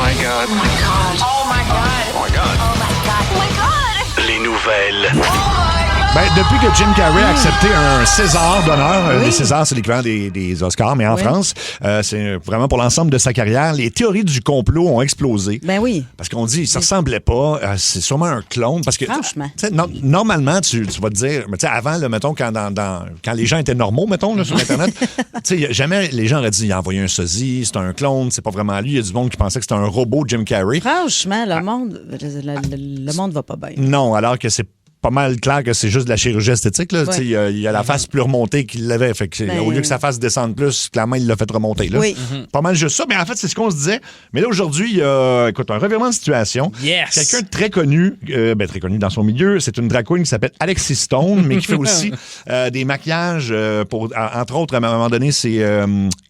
my God. Oh my God. Oh my God. Oh my God. Oh my God. Oh my God. Les nouvelles. Oh my God. Ben, depuis que Jim Carrey a accepté un César d'honneur, les Césars, c'est l'équivalent des Oscars, mais en France, c'est vraiment pour l'ensemble de sa carrière, les théories du complot ont explosé. Ben oui. Parce qu'on dit, ça ressemblait pas, c'est sûrement un clone. Parce que, franchement. Normalement, tu vas te dire, mais avant, là, mettons, quand les gens étaient normaux, mettons, là, sur Internet, jamais les gens auraient dit, il a envoyé un sosie, c'est un clone, c'est pas vraiment lui. Il y a du monde qui pensait que c'était un robot, Jim Carrey. Franchement, le monde va pas bien. Non, alors que c'est pas mal clair que c'est juste de la chirurgie esthétique. Là. Ouais. Il y a la face plus remontée qu'il l'avait. Fait que au lieu que sa face descende plus, clairement, il l'a fait remonter. Là. Oui. Pas mal juste ça. Mais en fait, c'est ce qu'on se disait. Mais là, aujourd'hui, il y a un revirement de situation. Yes. Quelqu'un de très connu, très connu dans son milieu, c'est une drag queen qui s'appelle Alexis Stone, mais qui fait aussi des maquillages pour, entre autres, à un moment donné, c'est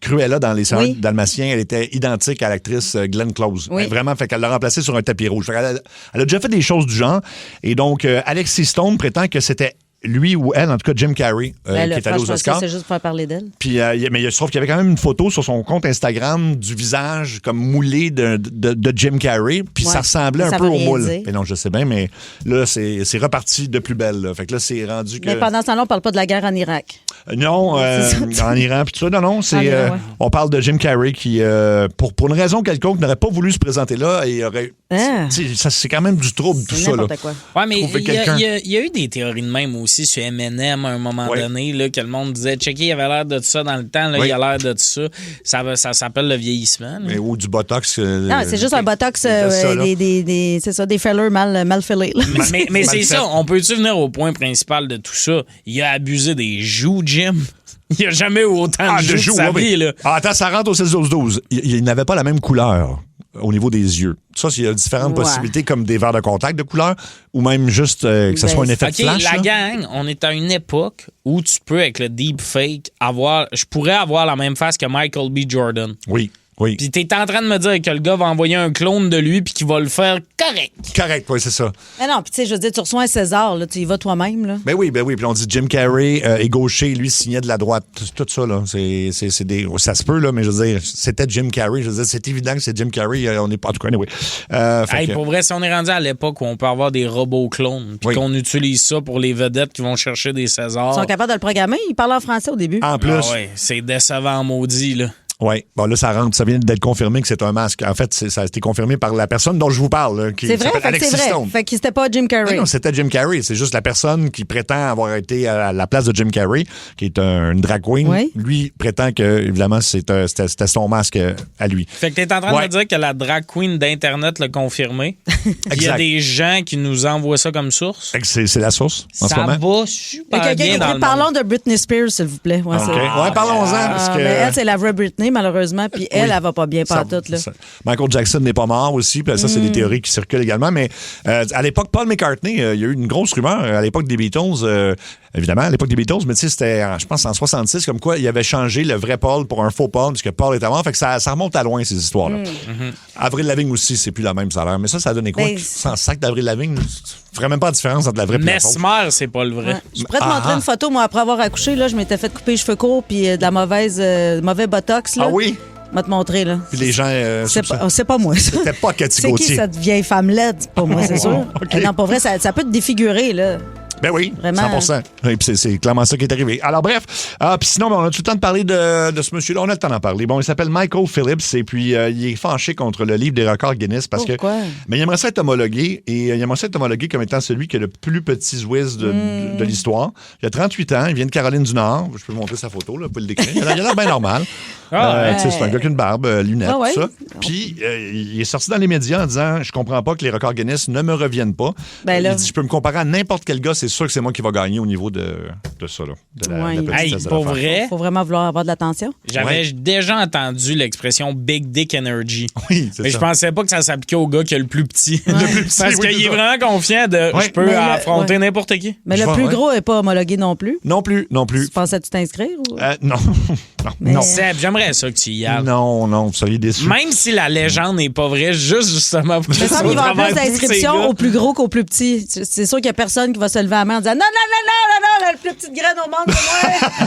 Cruella dans Les Sœurs Dalmatiens. Elle était identique à l'actrice Glenn Close. Oui. Vraiment, fait qu'elle l'a remplacée sur un tapis rouge. Elle a déjà fait des choses du genre. Et donc, Alexis Stone prétend que c'était lui ou elle, en tout cas Jim Carrey, qui est allé aux Oscars. C'est juste pour faire parler d'elle. Puis, mais il se trouve qu'il y avait quand même une photo sur son compte Instagram du visage comme moulé de Jim Carrey, puis ça ressemblait un peu au moule. Et non, je sais bien, mais là, c'est reparti de plus belle. Là. Fait que là, c'est rendu que... Mais pendant ce temps-là, on parle pas de la guerre en Irak. Non, en Iran, puis tout ça. Non, c'est... on parle de Jim Carrey qui, pour une raison quelconque, n'aurait pas voulu se présenter là et aurait... Ça, c'est quand même du trouble, tout ça. Là. Quoi. Ouais, mais il y a eu des théories de même aussi sur M&M à un moment donné, là, que le monde disait, checker, il avait l'air de ça dans le temps, là, il a l'air de ça. Ça s'appelle le vieillissement. Mais, ou du Botox. Non, c'est juste un Botox, c'est ça, des fillers mal filés. Mais c'est ça, on peut-tu venir au point principal de tout ça? Il a abusé des joues, Jim. Il n'y a jamais eu autant de joues de sa vie. Là. Attends, ça rentre au 16-12-12. Il n'avait pas la même couleur au niveau des yeux. Ça, il y a différentes possibilités, comme des verres de contact de couleur, ou même juste que ce soit un effet de flash. La gang, on est à une époque où tu peux, avec le deepfake, je pourrais avoir la même face que Michael B. Jordan. Oui. Puis t'es en train de me dire que le gars va envoyer un clone de lui puis qu'il va le faire correct. Correct, oui, c'est ça. Mais non, puis tu sais, je veux dire, tu reçois un César, là, tu y vas toi-même, là. Ben oui. Puis on dit Jim Carrey est gaucher, lui signait de la droite. Tout ça, là, ça se peut, là, mais je veux dire, c'était Jim Carrey. Je veux dire, c'est évident que c'est Jim Carrey. On n'est pas, en tout cas, anyway. Pour vrai, si on est rendu à l'époque où on peut avoir des robots clones puis qu'on utilise ça pour les vedettes qui vont chercher des Césars. Ils sont capables de le programmer. Ils parlent en français au début. En plus. Ah ouais, c'est décevant maudit, là. Oui. Bon, là, ça vient d'être confirmé que c'est un masque. En fait, ça a été confirmé par la personne dont je vous parle, là, qui s'appelle Alexis Stone. Fait que c'était pas Jim Carrey. Non, c'était Jim Carrey. C'est juste la personne qui prétend avoir été à la place de Jim Carrey, qui est une drag queen. Oui. Lui prétend que, évidemment, c'était son masque à lui. Fait que t'es en train de me dire que la drag queen d'Internet l'a confirmé. Il y a des gens qui nous envoient ça comme source. C'est la source, en ce moment. Ça va super bien dans le Parlons monde. de Britney Spears, s'il vous plaît. Ouais, parlons-en. Parce que... mais elle, c'est la vraie Britney, malheureusement, puis elle va pas bien partout. Michael Jackson n'est pas mort aussi, puis ça, c'est des théories qui circulent également, mais à l'époque, Paul McCartney, il y a eu une grosse rumeur à l'époque des Beatles, évidemment, à l'époque des Beatles, mais tu sais, c'était, je pense, en 66, comme quoi il avait changé le vrai Paul pour un faux Paul, puisque Paul était mort, fait que ça remonte à loin, ces histoires-là. Avril Lavigne aussi, c'est plus la même salaire, mais ça a donné quoi? Sans sac d'Avril Lavigne, tu ferais même pas la différence entre la vraie et la fausse. Mesmer, c'est pas le vrai. Ouais. Je pourrais te montrer une photo, moi, après avoir accouché, là, je m'étais fait couper les cheveux courts puis de la mauvais Botox, là. Ah oui? Je vais te montrer, là. Puis les gens... c'est pas moi, ça. C'était pas Cathy Gauthier. C'est qui cette vieille femme laide? C'est pas moi, c'est sûr. Okay. Non, pour vrai, ça peut te défigurer, là. Ben oui, vraiment. 100%. Et puis c'est clairement ça qui est arrivé. Alors bref, puis sinon, on a tout le temps de parler de ce monsieur-là. On a le temps d'en parler. Bon, il s'appelle Michael Phillips et puis il est fâché contre le livre des records Guinness parce Pourquoi? Mais il aimerait ça être homologué et il aimerait ça être homologué comme étant celui qui a le plus petit whiz de l'histoire. Il a 38 ans, il vient de Caroline du Nord. Je peux vous montrer sa photo, là, vous pouvez le décrire. Il a l'air bien normal. C'est un gars qui a une barbe, lunettes, tout ça. Puis il est sorti dans les médias en disant « Je comprends pas que les records Guinness ne me reviennent pas. Ben là, il dit « Je peux me comparer à n'importe quel gars, c'est sûr que c'est moi qui va gagner au niveau de ça, là, de la petitesse de pour l'affaire. vrai, faut vraiment vouloir avoir de l'attention. J'avais déjà entendu l'expression Big Dick Energy. Oui, c'est mais ça. je pensais pas que ça s'appliquait au gars qui a le plus petit. Le plus petit, Parce oui, qu'il c'est est ça. vraiment confiant de je peux affronter n'importe qui. Mais le plus gros n'est pas homologué non plus. Non plus. Tu pensais-tu t'inscrire? Ou... Non. Mais- Seb, j'aimerais ça que tu y ailles. Non, vous seriez déçus. Même si la légende n'est pas vraie, justement pour que Il me tu semble sois qu'il va y au avoir travers plus de tous ces d'inscriptions gars. au plus gros qu'au plus petit. C'est sûr qu'il n'y a personne qui va se lever la main en disant non, la plus petite graine au monde,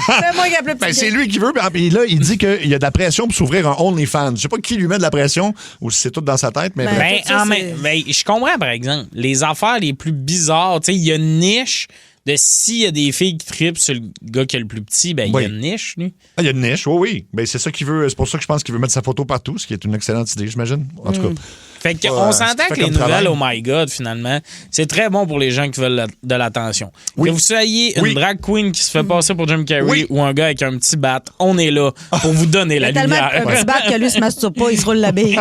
c'est moi qui ai la plus petite Ben, c'est graine. lui qui veut. Puis là, il dit qu'il y a de la pression pour s'ouvrir un OnlyFans. Je sais pas qui lui met de la pression ou si c'est tout dans sa tête, mais Ben, bref. tout ça, Je comprends, par exemple, les affaires les plus bizarres. Tu sais, il y a une niche de s'il y a des filles qui trippent sur le gars qui est le plus petit, ben il Oui. y a une niche, lui. Ah, il y a une niche, oui. Ben, c'est ça qu'il veut. C'est pour ça que je pense qu'il veut mettre sa photo partout, ce qui est une excellente idée, j'imagine. En tout cas. Fait que Ouais, on c'est s'entend fait que les comme nouvelles, travail. oh my God, finalement, c'est très bon pour les gens qui veulent de l'attention. Oui. Que vous soyez une Oui. drag queen qui se fait passer pour Jim Carrey Oui. ou un gars avec un petit bat, on est là pour vous donner Il y la a tellement lumière. un petit bat que lui se masturbe pas, il se roule la bille.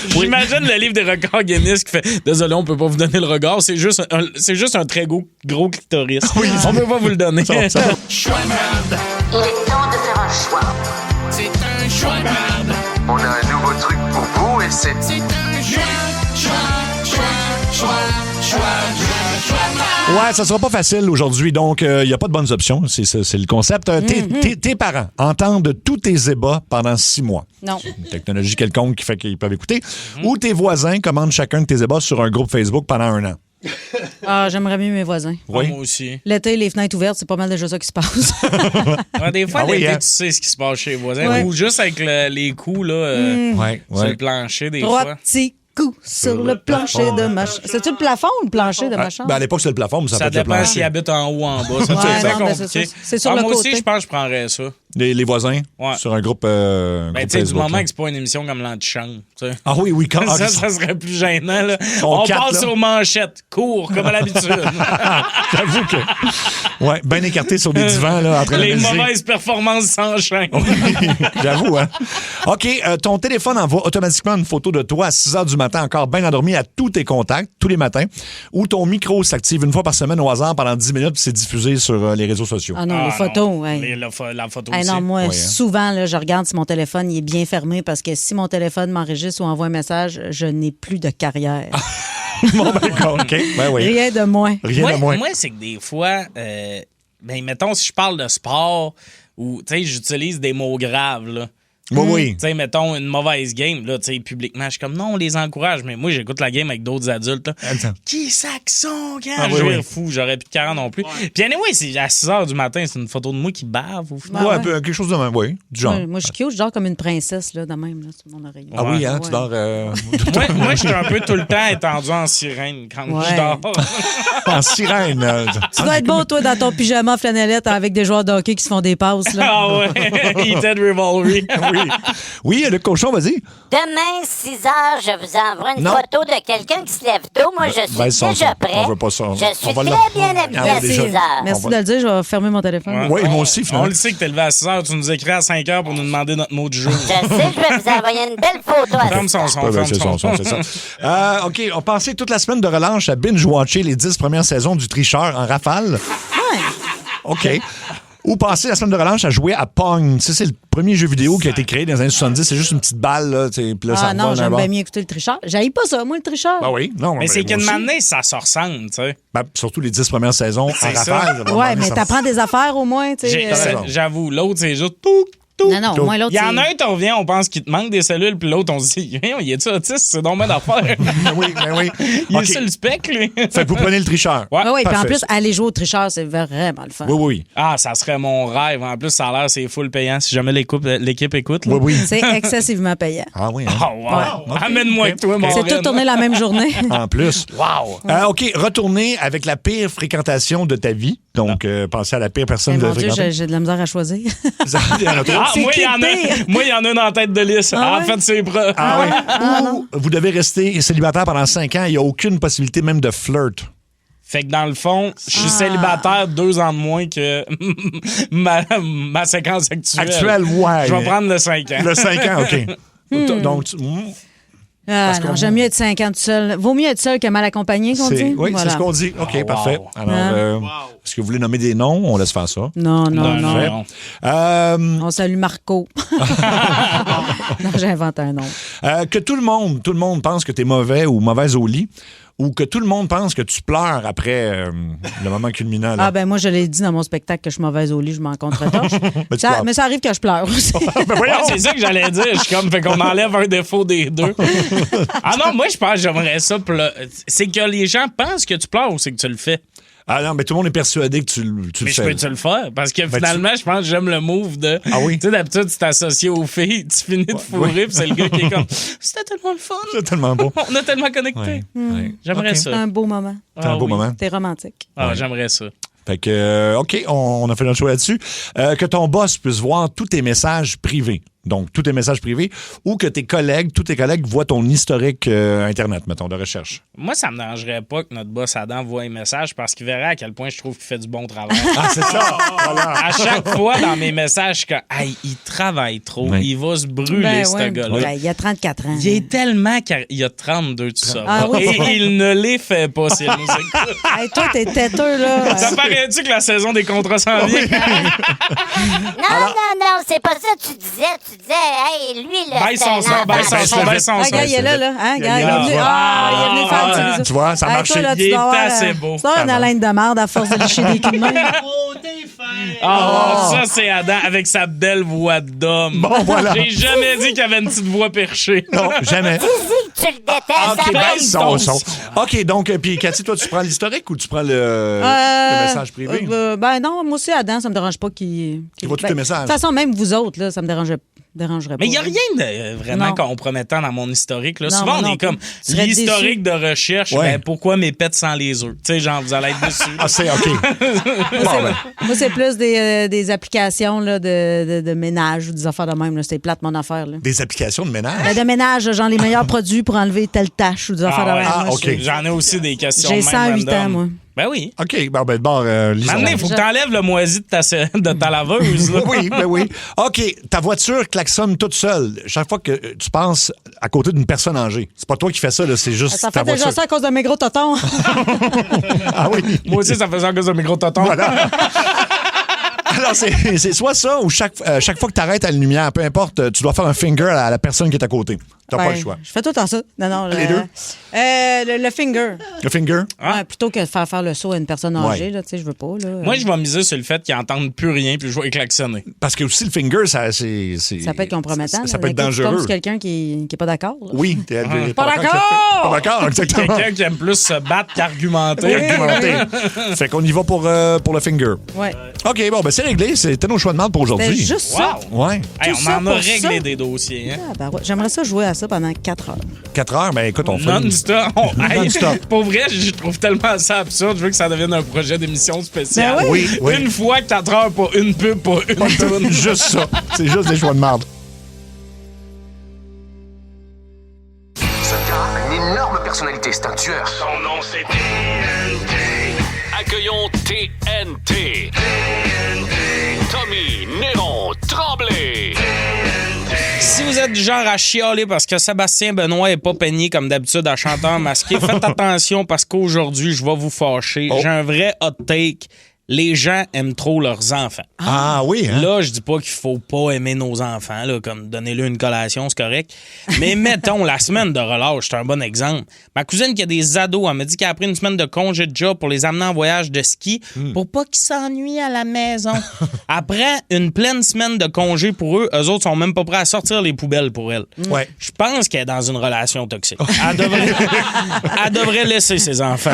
J'imagine le livre des records Guinness qui fait « Désolé, on peut pas vous donner le regard, c'est juste un très gros clitoris. On peut pas vous le donner. » Il est temps de faire un choix. C'est un choix de merde. On a un nouveau truc pour vous et c'est... C'est un choix de merde. Ouais, ça sera pas facile aujourd'hui, donc il n'y a pas de bonnes options. C'est le concept. Tes parents entendent tous tes ébats pendant 6 mois. Non. Une technologie quelconque qui fait qu'ils peuvent écouter. Ou tes voisins commandent chacun de tes ébats sur un groupe Facebook pendant 1 an. Ah, j'aimerais mieux mes voisins. Oui. Moi aussi. L'été, les fenêtres ouvertes, c'est pas mal déjà ça qui se passe. Ouais, des fois, Ah oui, l'été, hein? tu sais ce qui se passe chez les voisins. Ouais. Ou juste avec les coups là, Ouais, sur ouais. le plancher, des 3 fois. petits coups sur le plancher de ma chambre. C'est-tu le plafond ou le plancher de ma chambre? Ben, à l'époque, c'est le plafond, mais ça, Ça peut être le dépend plancher. s'ils habitent en haut ou en bas. Ça, Ouais, c'est non, ben, compliqué. c'est ça. C'est sur le moi côté. aussi, je pense que je prendrais ça. Les voisins Ouais. sur un groupe, Ben, groupe tu sais, du Facebook, moment là. que c'est pas une émission comme l'antichambre. tu sais. Ah oui, oui, quand Ça serait plus gênant. Là. Sont On quatre, passe là. aux manchettes, court, comme à l'habitude. J'avoue que. Ouais, bien écarté sur des divans, là, en train de Les réaliser. mauvaises performances s'enchaînent. J'avoue, hein. OK, ton téléphone envoie automatiquement une photo de toi à 6 h du matin, encore bien endormi à tous tes contacts, tous les matins, ou ton micro s'active une fois par semaine au hasard pendant 10 minutes, puis c'est diffusé sur les réseaux sociaux. Ah non, les Ah, photos, non. ouais. La photo Ah aussi. non, moi, Ouais, hein. souvent, là, je regarde si mon téléphone il est bien fermé parce que si mon téléphone m'enregistre ou envoie un message, je n'ai plus de carrière. Bon, ben, d'accord, OK. Ben oui. Rien de moins. Rien de moins. Moi, c'est que des fois, ben, mettons, si je parle de sport ou, tu sais, j'utilise des mots graves, là. Oui, oui. Tu sais, mettons, une mauvaise game, là, tu sais, publiquement, je suis comme, non, on les encourage, mais moi, j'écoute la game avec d'autres adultes, là. Attends. Qui saxon, quand Ah, je oui, vais oui. fou, j'aurais plus de 40 non plus. Puis anyway, c'est à 6 h du matin, c'est une photo de moi qui bave au final. Ouais, ouais. un peu, quelque chose de même, oui, du genre. Moi, je suis cute, je dors comme une princesse, là, de même, là, sur mon oreiller. Ah oui, hein, Ouais. tu dors... Moi, je suis un peu tout le temps étendu en sirène quand Ouais. je dors. en sirène. Tu dois être beau, toi, dans ton pyjama flanellette avec des joueurs de hockey qui se font des passes, là. Ah ouais, Heated Rivalry. Oui. Oui, le cochon, vas-y. Demain, 6 h, je vous envoie une Non. photo de quelqu'un qui se lève tôt. Moi, je suis Ben, son, déjà son. prêt. On veut pas ça. Je suis On va très le- bien habillé Ah, à déjà. 6 h. Merci On de va- le dire, je vais fermer mon téléphone. Oui, moi aussi, On finalement. le sait que t'es levé à 6 h, tu nous écris à 5 h pour nous demander notre mot du jour. Je sais, je vais vous envoyer une belle photo à Ferme 6 son h. son, Ouais, ben, ferme c'est son son, c'est ça. OK, on passait toute la semaine de relâche à binge-watcher les 10 premières saisons du Tricheur en rafale. OK. Ou passer la semaine de relâche à jouer à Pong. Tu sais, c'est le premier jeu vidéo qui a été créé dans les années 70. C'est juste une petite balle, là. Tu sais, puis là, ça Ah non, revole d'un j'aime bord. bien mieux écouter le tricheur. J'haïs pas ça, moi, le tricheur. Ah oui, non. Mais c'est moi qu'une aussi. manée, ça se ressemble, tu sais. Ben, surtout les 10 premières saisons en C'est ça. rafale. Ouais, mais t'apprends des affaires au moins, tu sais. raison. J'avoue, l'autre, c'est juste tout. Non, non, au moins l'autre, Il y en a c'est- un, t'en reviens, on pense qu'il te manque des cellules, puis l'autre, on se dit, il est-tu autiste? C'est donc bien d'affaires. Ben oui, ben oui. Il est OK. sur le spec, lui. Fait que vous prenez le tricheur. Ouais. Ah oui, puis en Parfait. plus, aller jouer au tricheur, c'est vraiment le fun. Oui, oui. Ah, ça serait mon rêve. En plus, ça a l'air, c'est full payant si jamais l'équipe écoute. Là. Oui, oui. C'est excessivement payant. Ah oui, hein? Oh, wow. Amène-moi avec toi, mon C'est tout tourné la même journée. En plus. Wow. OK, retourner avec la pire fréquentation de ta vie. Donc, pensez à la pire personne Eh, de mon Dieu, fréquenter. j'ai de la misère à choisir. Il y en a trop. Ah, C'est moi, qui il y en le a, pire? moi, il y en a une en tête de liste. Ah En ouais? fait, c'est preuve. Ah oui. Ou vous devez rester célibataire pendant 5 ans. Il n'y a aucune possibilité même de flirt. Fait que dans le fond, je suis célibataire 2 ans de moins que ma séquence actuelle. Actuelle, ouais. Je vais prendre le 5 ans. Le 5 ans, OK. Donc, Ah, Parce non, qu'on- j'aime mieux être 50 seul. Vaut mieux être seul que mal accompagné, qu'on dit. oui, Voilà. c'est ce qu'on dit. OK, parfait. Alors, Hein? est-ce que vous voulez nommer des noms? On laisse faire ça. Non, non, Non, non. non. On salue Marco. Non, j'invente un nom. Que tout le monde pense que tu es mauvais ou mauvaise au lit ou que tout le monde pense que tu pleures après le moment culminant? Là? Ah, ben moi, je l'ai dit dans mon spectacle que je suis mauvaise au lit, je m'en contre-torche. Mais ça arrive que je pleure aussi. Ben voyons! Ouais, c'est ça que j'allais dire. Je suis comme, fait qu'on enlève un défaut des deux. Ah non, moi, je pense que j'aimerais ça. C'est que les gens pensent que tu pleures ou c'est que tu le fais? Ah non, mais tout le monde est persuadé que tu le Mais je fais. peux-tu le faire? Parce que finalement, je pense que j'aime le move de. Ah oui? Tu sais, d'habitude, tu t'associes aux filles, tu finis de fourrer, puis c'est le gars qui est comme. C'était tellement le fun! C'est tellement beau. On a tellement connecté. Ouais. Ouais. J'aimerais Ok. ça. C'est un beau moment. C'est un beau moment. C'est romantique. Ah, j'aimerais ça. Fait que, OK, on a fait notre choix là-dessus. Que ton boss puisse voir tous tes messages privés. Donc, tous tes messages privés, ou que tous tes collègues voient ton historique Internet, mettons, de recherche. Moi, ça me dérangerait pas que notre boss Adam voie un message parce qu'il verrait à quel point je trouve qu'il fait du bon travail. Ah, c'est ça! Voilà. À chaque fois dans mes messages, je suis comme, hey, il travaille trop, Oui. il va se brûler, ce ouais. gars-là. Ben, il y a 34 ans. Il est tellement il a 32 tout ça. Ah oui, Et c'est vrai. il ne les fait pas s'il nous écoute. Hey, toi, t'es têteux, là. Ça paraît-tu que la saison des contrats s'en vient? Non, c'est pas ça que tu disais. Tu disais, hey, lui, là. Baisse son son, baisse son son, baisse son Ah, son. gars, il est là. Hein, gars, il est là. venu. Ah, Il est venu faire un petit bisou. tu vois, ça a Hey, marché. toi, là, tu Il est dois avoir, assez beau. Tu dois avoir une haleine de merde à force de licher des coups de main. Ah, ça, c'est Adam avec sa belle voix d'homme. Bon, voilà. J'ai jamais dit qu'il avait une petite voix perchée. Non, jamais. Dis que tu le détestes. OK, Adam. ben, son. OK, donc, puis Cathy, toi, tu prends l'historique ou tu prends le message privé? Ben non, moi aussi, Adam, ça me dérange pas qu'il voit tous tes messages. De toute façon, même vous autres, là, ça me dérangerait pas. Mais il n'y a rien de vraiment Non. compromettant dans mon historique. Là. Non, Souvent, moi on non est comme plus. Tu serais l'historique de recherche, Ouais. ben, pourquoi mes pets sans les œufs? Tu sais, genre, vous allez être dessus. Ah, c'est OK. Bon, ben, Moi, c'est plus des applications là, de ménage ou des affaires de même. là. C'est plate, mon affaire. Là. des applications de ménage. Ben, de ménage, genre les meilleurs produits pour enlever telle tâche ou des affaires de ouais. même. Ah, Moi, OK. J'en ai aussi des questions. J'ai même 108 random. ans, moi. Ben oui. OK, bon, ben, d'abord, lisons. Maintenant, il faut que tu enlèves le moisi de ta laveuse. Là. Oui, ben oui. OK, ta voiture klaxonne toute seule. Chaque fois que tu passes à côté d'une personne âgée. C'est pas toi qui fais ça, là, c'est juste Ça ta fait déjà voiture. ça à cause de mes gros totons. Ah oui. Moi aussi, ça fait ça à cause de mes gros totons. Voilà. Alors, c'est soit ça ou chaque fois que tu arrêtes à la lumière, peu importe, tu dois faire un finger à la personne qui est à côté. T'as pas Ouais, le choix. Je fais tout le temps ça. Non, Les deux? Le finger. Le finger? Ah. Ouais, plutôt que de faire le saut à une personne âgée, Ouais. là, tu sais, je veux pas. Là. Moi, je vais miser sur le fait qu'ils n'entendent plus rien puis je vais klaxonner. Parce que aussi, le finger, ça Ça peut être compromettant. Ça là. peut être Dès que tu tombes dangereux. sur quelqu'un qui n'est pas d'accord. là. Oui, t'es Pas d'accord! Pas d'accord, exactement. Quelqu'un qui aime plus se battre qu'argumenter. Argumenté. Fait qu'on y va pour le finger. Ouais. OK, bon, ben c'est réglé. C'était nos choix de marde pour C'était aujourd'hui. juste ça. Wow! Ouais. Hey, Tout on ça en a pour réglé ça? des dossiers. Hein? Ah, ben ouais. J'aimerais ça jouer à ça pendant 4 heures. 4 heures, ben écoute, on fait une- Non-stop. Hey, Non-stop. pour vrai, je trouve tellement ça absurde. Je veux que ça devienne un projet d'émission spéciale. Ben oui. Oui. Une fois, 4 heures, pas une pub, pas une toune. Juste ça. C'est juste des choix de marde. Ce gars a une énorme personnalité, c'est un tueur. Son nom c'est TNT. Accueillons TNT. Tommy Néron Tremblay. Si vous êtes du genre à chialer parce que Sébastien Benoît est pas peigné comme d'habitude à chanteur masqué, faites attention parce qu'aujourd'hui, je vais vous fâcher. Oh. J'ai un vrai hot take. Les gens aiment trop leurs enfants. Ah oui, hein? Là, je dis pas qu'il faut pas aimer nos enfants, là, comme donner-leur une collation, c'est correct. Mais mettons, la semaine de relâche, c'est un bon exemple. Ma cousine qui a des ados, elle me dit qu'elle a pris une semaine de congé de job pour les amener en voyage de ski pour pas qu'ils s'ennuient à la maison. Après une pleine semaine de congé pour eux, eux autres sont même pas prêts à sortir les poubelles pour elle. Ouais. Je pense qu'elle est dans une relation toxique. Elle devrait laisser ses enfants.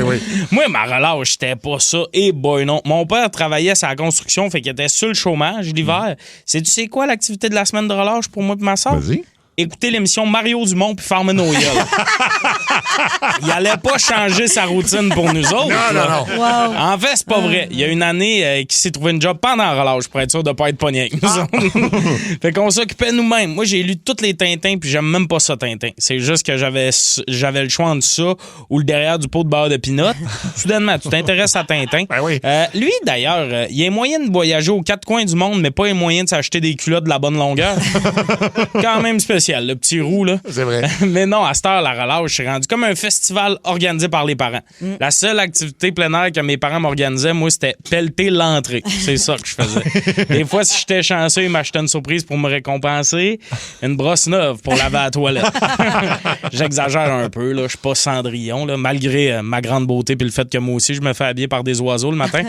Oui. Moi, ma relâche, c'était pas ça. Et boy, non. Mon père travaillait sur la construction, fait qu'il était sur le chômage l'hiver. Sais-tu c'est quoi l'activité de la semaine de relâche pour moi et ma soeur? Vas-y. Écouter l'émission Mario Dumont puis Farmer nos gueules. Il allait pas changer sa routine pour nous autres. là. Non. Wow. En fait, c'est pas vrai. Il y a une année qui s'est trouvé une job pendant la relâche pour être sûr de pas être pogné avec nous autres. Fait qu'on s'occupait nous-mêmes. Moi, j'ai lu tous les Tintins puis j'aime même pas ça, Tintin. C'est juste que j'avais le choix entre ça ou le derrière du pot de beurre de pinot. Soudainement, tu t'intéresses à Tintin. Ben oui. Lui, d'ailleurs, il y a moyen de voyager aux quatre coins du monde, mais pas les moyens de s'acheter des culottes de la bonne longueur. Quand même spécial. spécial, le petit roux, là. C'est vrai. Mais non, à cette heure, la relâche, c'est rendu comme un festival organisé par les parents. La seule activité plein air que mes parents m'organisaient, moi, c'était pelleter l'entrée. C'est ça que je faisais. Des fois, si j'étais chanceux, ils m'achetaient une surprise pour me récompenser. Une brosse neuve pour laver à la toilette. J'exagère un peu, là. Je suis pas Cendrillon, là, malgré ma grande beauté puis le fait que moi aussi, je me fais habiller par des oiseaux le matin.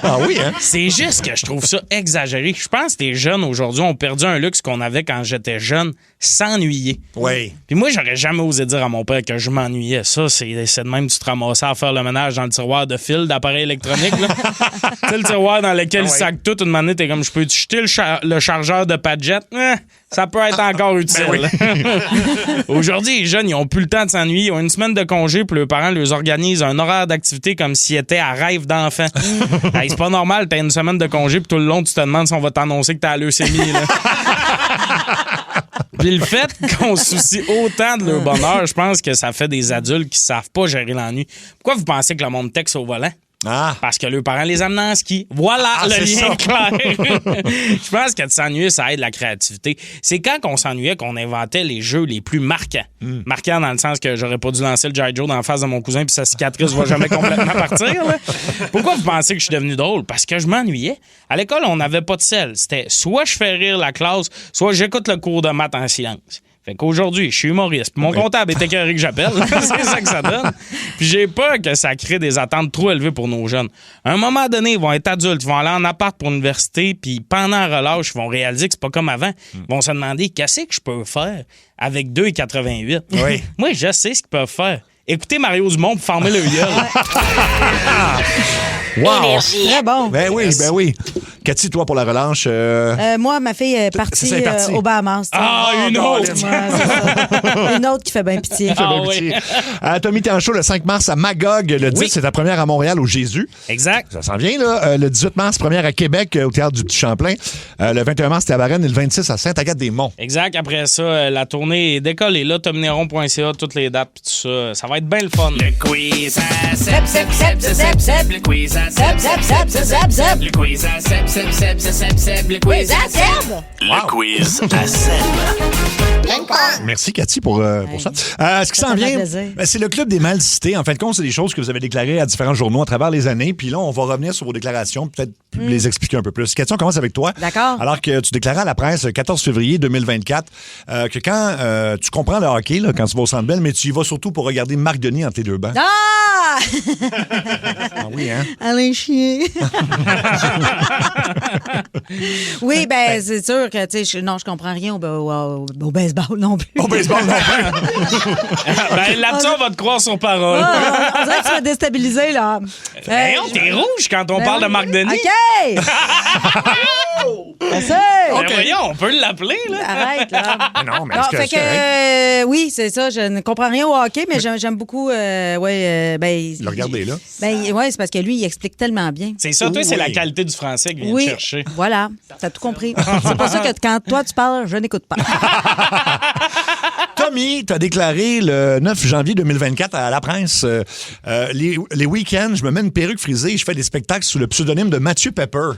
Ah oui, hein? C'est juste que je trouve ça exagéré. Je pense que les jeunes aujourd'hui ont perdu un luxe qu'on avait quand j'étais jeune, s'ennuyer. Oui. Puis moi, j'aurais jamais osé dire à mon père que je m'ennuyais. Ça, c'est de même tu te ramassais à faire le ménage dans le tiroir de fil d'appareils électroniques. Là. Tu sais, le tiroir dans lequel ils sacent tout. Une manette, t'es comme, je peux jeter le chargeur de Padgett? Ça peut être encore utile. Aujourd'hui, les jeunes, ils ont plus le temps de s'ennuyer. Ils ont une semaine de congé, puis leurs parents leur organisent un horaire d'activité comme s'ils étaient à rêve d'enfant. Hey, c'est pas normal, t'as une semaine de congé, puis tout le long, tu te demandes si on va t'annoncer que t'as la leucémie. Là. Puis le fait qu'on se soucie autant de leur bonheur, je pense que ça fait des adultes qui savent pas gérer l'ennui. Pourquoi vous pensez que le monde texte au volant? Ah. Parce que leurs parents les amènent en ski. Voilà le lien clair. Je pense que de s'ennuyer, ça aide la créativité. C'est quand on s'ennuyait qu'on inventait les jeux les plus marquants. Marquants dans le sens que j'aurais pas dû lancer le G.I. Joe dans la face de mon cousin puis sa cicatrice va jamais complètement partir. Là. Pourquoi vous pensez que je suis devenu drôle? Parce que je m'ennuyais. À l'école, on n'avait pas de sel. C'était soit je fais rire la classe, soit j'écoute le cours de maths en silence. Fait qu'aujourd'hui, je suis humoriste. Mon comptable est écœuré que j'appelle. C'est ça que ça donne. Puis j'ai peur que ça crée des attentes trop élevées pour nos jeunes. À un moment donné, ils vont être adultes, ils vont aller en appart pour l'université, puis pendant la relâche, ils vont réaliser que c'est pas comme avant. Ils vont se demander qu'est-ce que je peux faire avec 2,88. Oui. Moi, je sais ce qu'ils peuvent faire. Écoutez Mario Dumont pour former le gueule. Wow! Très bon. Ben oui. Cathy, toi, pour la relâche... Moi, ma fille est partie C'est parti. aux Bahamas. Ah, une autre! Ouais, c'est ça. Une autre qui fait bien pitié. Ah oui. Tommy Tanchot, le 5 mars à Magog. Le 10, c'est ta première à Montréal au Jésus. Exact. Ça s'en vient, là. Le 18 mars, première à Québec, au Théâtre du Petit Champlain. Le 21 mars, c'était à Varennes. Et le 26 à Sainte-Agathe-des-Monts. Exact. Après ça, la tournée est décollée. Là, tomneron.ca, toutes les dates puis tout ça. Ça va être bien le fun. Le quiz à Seb, Seb, Seb, Seb, Seb. Le quiz à Seb, Seb, Seb, Seb, Seb. Le quiz à Seb, Seb, Seb, Seb, Seb. Le quiz à Seb. Le quiz à Seb. Merci, Cathy, pour ça. Ce qui Ça s'en fait vient, plaisir. c'est le Club des mal cités. En fin de compte, c'est des choses que vous avez déclarées à différents journaux à travers les années. Puis là, on va revenir sur vos déclarations, peut-être les expliquer un peu plus. Cathy, on commence avec toi. D'accord. Alors que tu déclarais à la presse le 14 février 2024 que quand tu comprends le hockey, là, quand tu vas au Centre Bell, mais tu y vas surtout pour regarder Marc Denis entre les deux bancs. Ah! Ah oui, hein? Alain Chien. Oui, ben c'est sûr que, tu sais, je comprends rien au baseball non plus. Au baseball non plus. Ben, là-dessus, on va te croire sur parole. On dirait que tu vas déstabiliser, là. Voyons, t'es rouge quand on parle de Marc Denis. OK! Assez! Ben, voyons, on peut l'appeler, là. Arrête, là. Non, mais Non, est-ce que fait c'est que, oui, c'est ça. Je ne comprends rien au hockey, mais j'aime beaucoup. le regarder, là. Oui, c'est parce que lui, il explique tellement bien. C'est ça, toi, Oui. c'est la qualité du français que vient Oui, de chercher. voilà. T'as tout compris. C'est pour ça que quand toi, tu parles, je n'écoute pas. Tommy, tu as déclaré le 9 janvier 2024 à la presse les week-ends, je me mets une perruque frisée et je fais des spectacles sous le pseudonyme de Mathieu Pepper.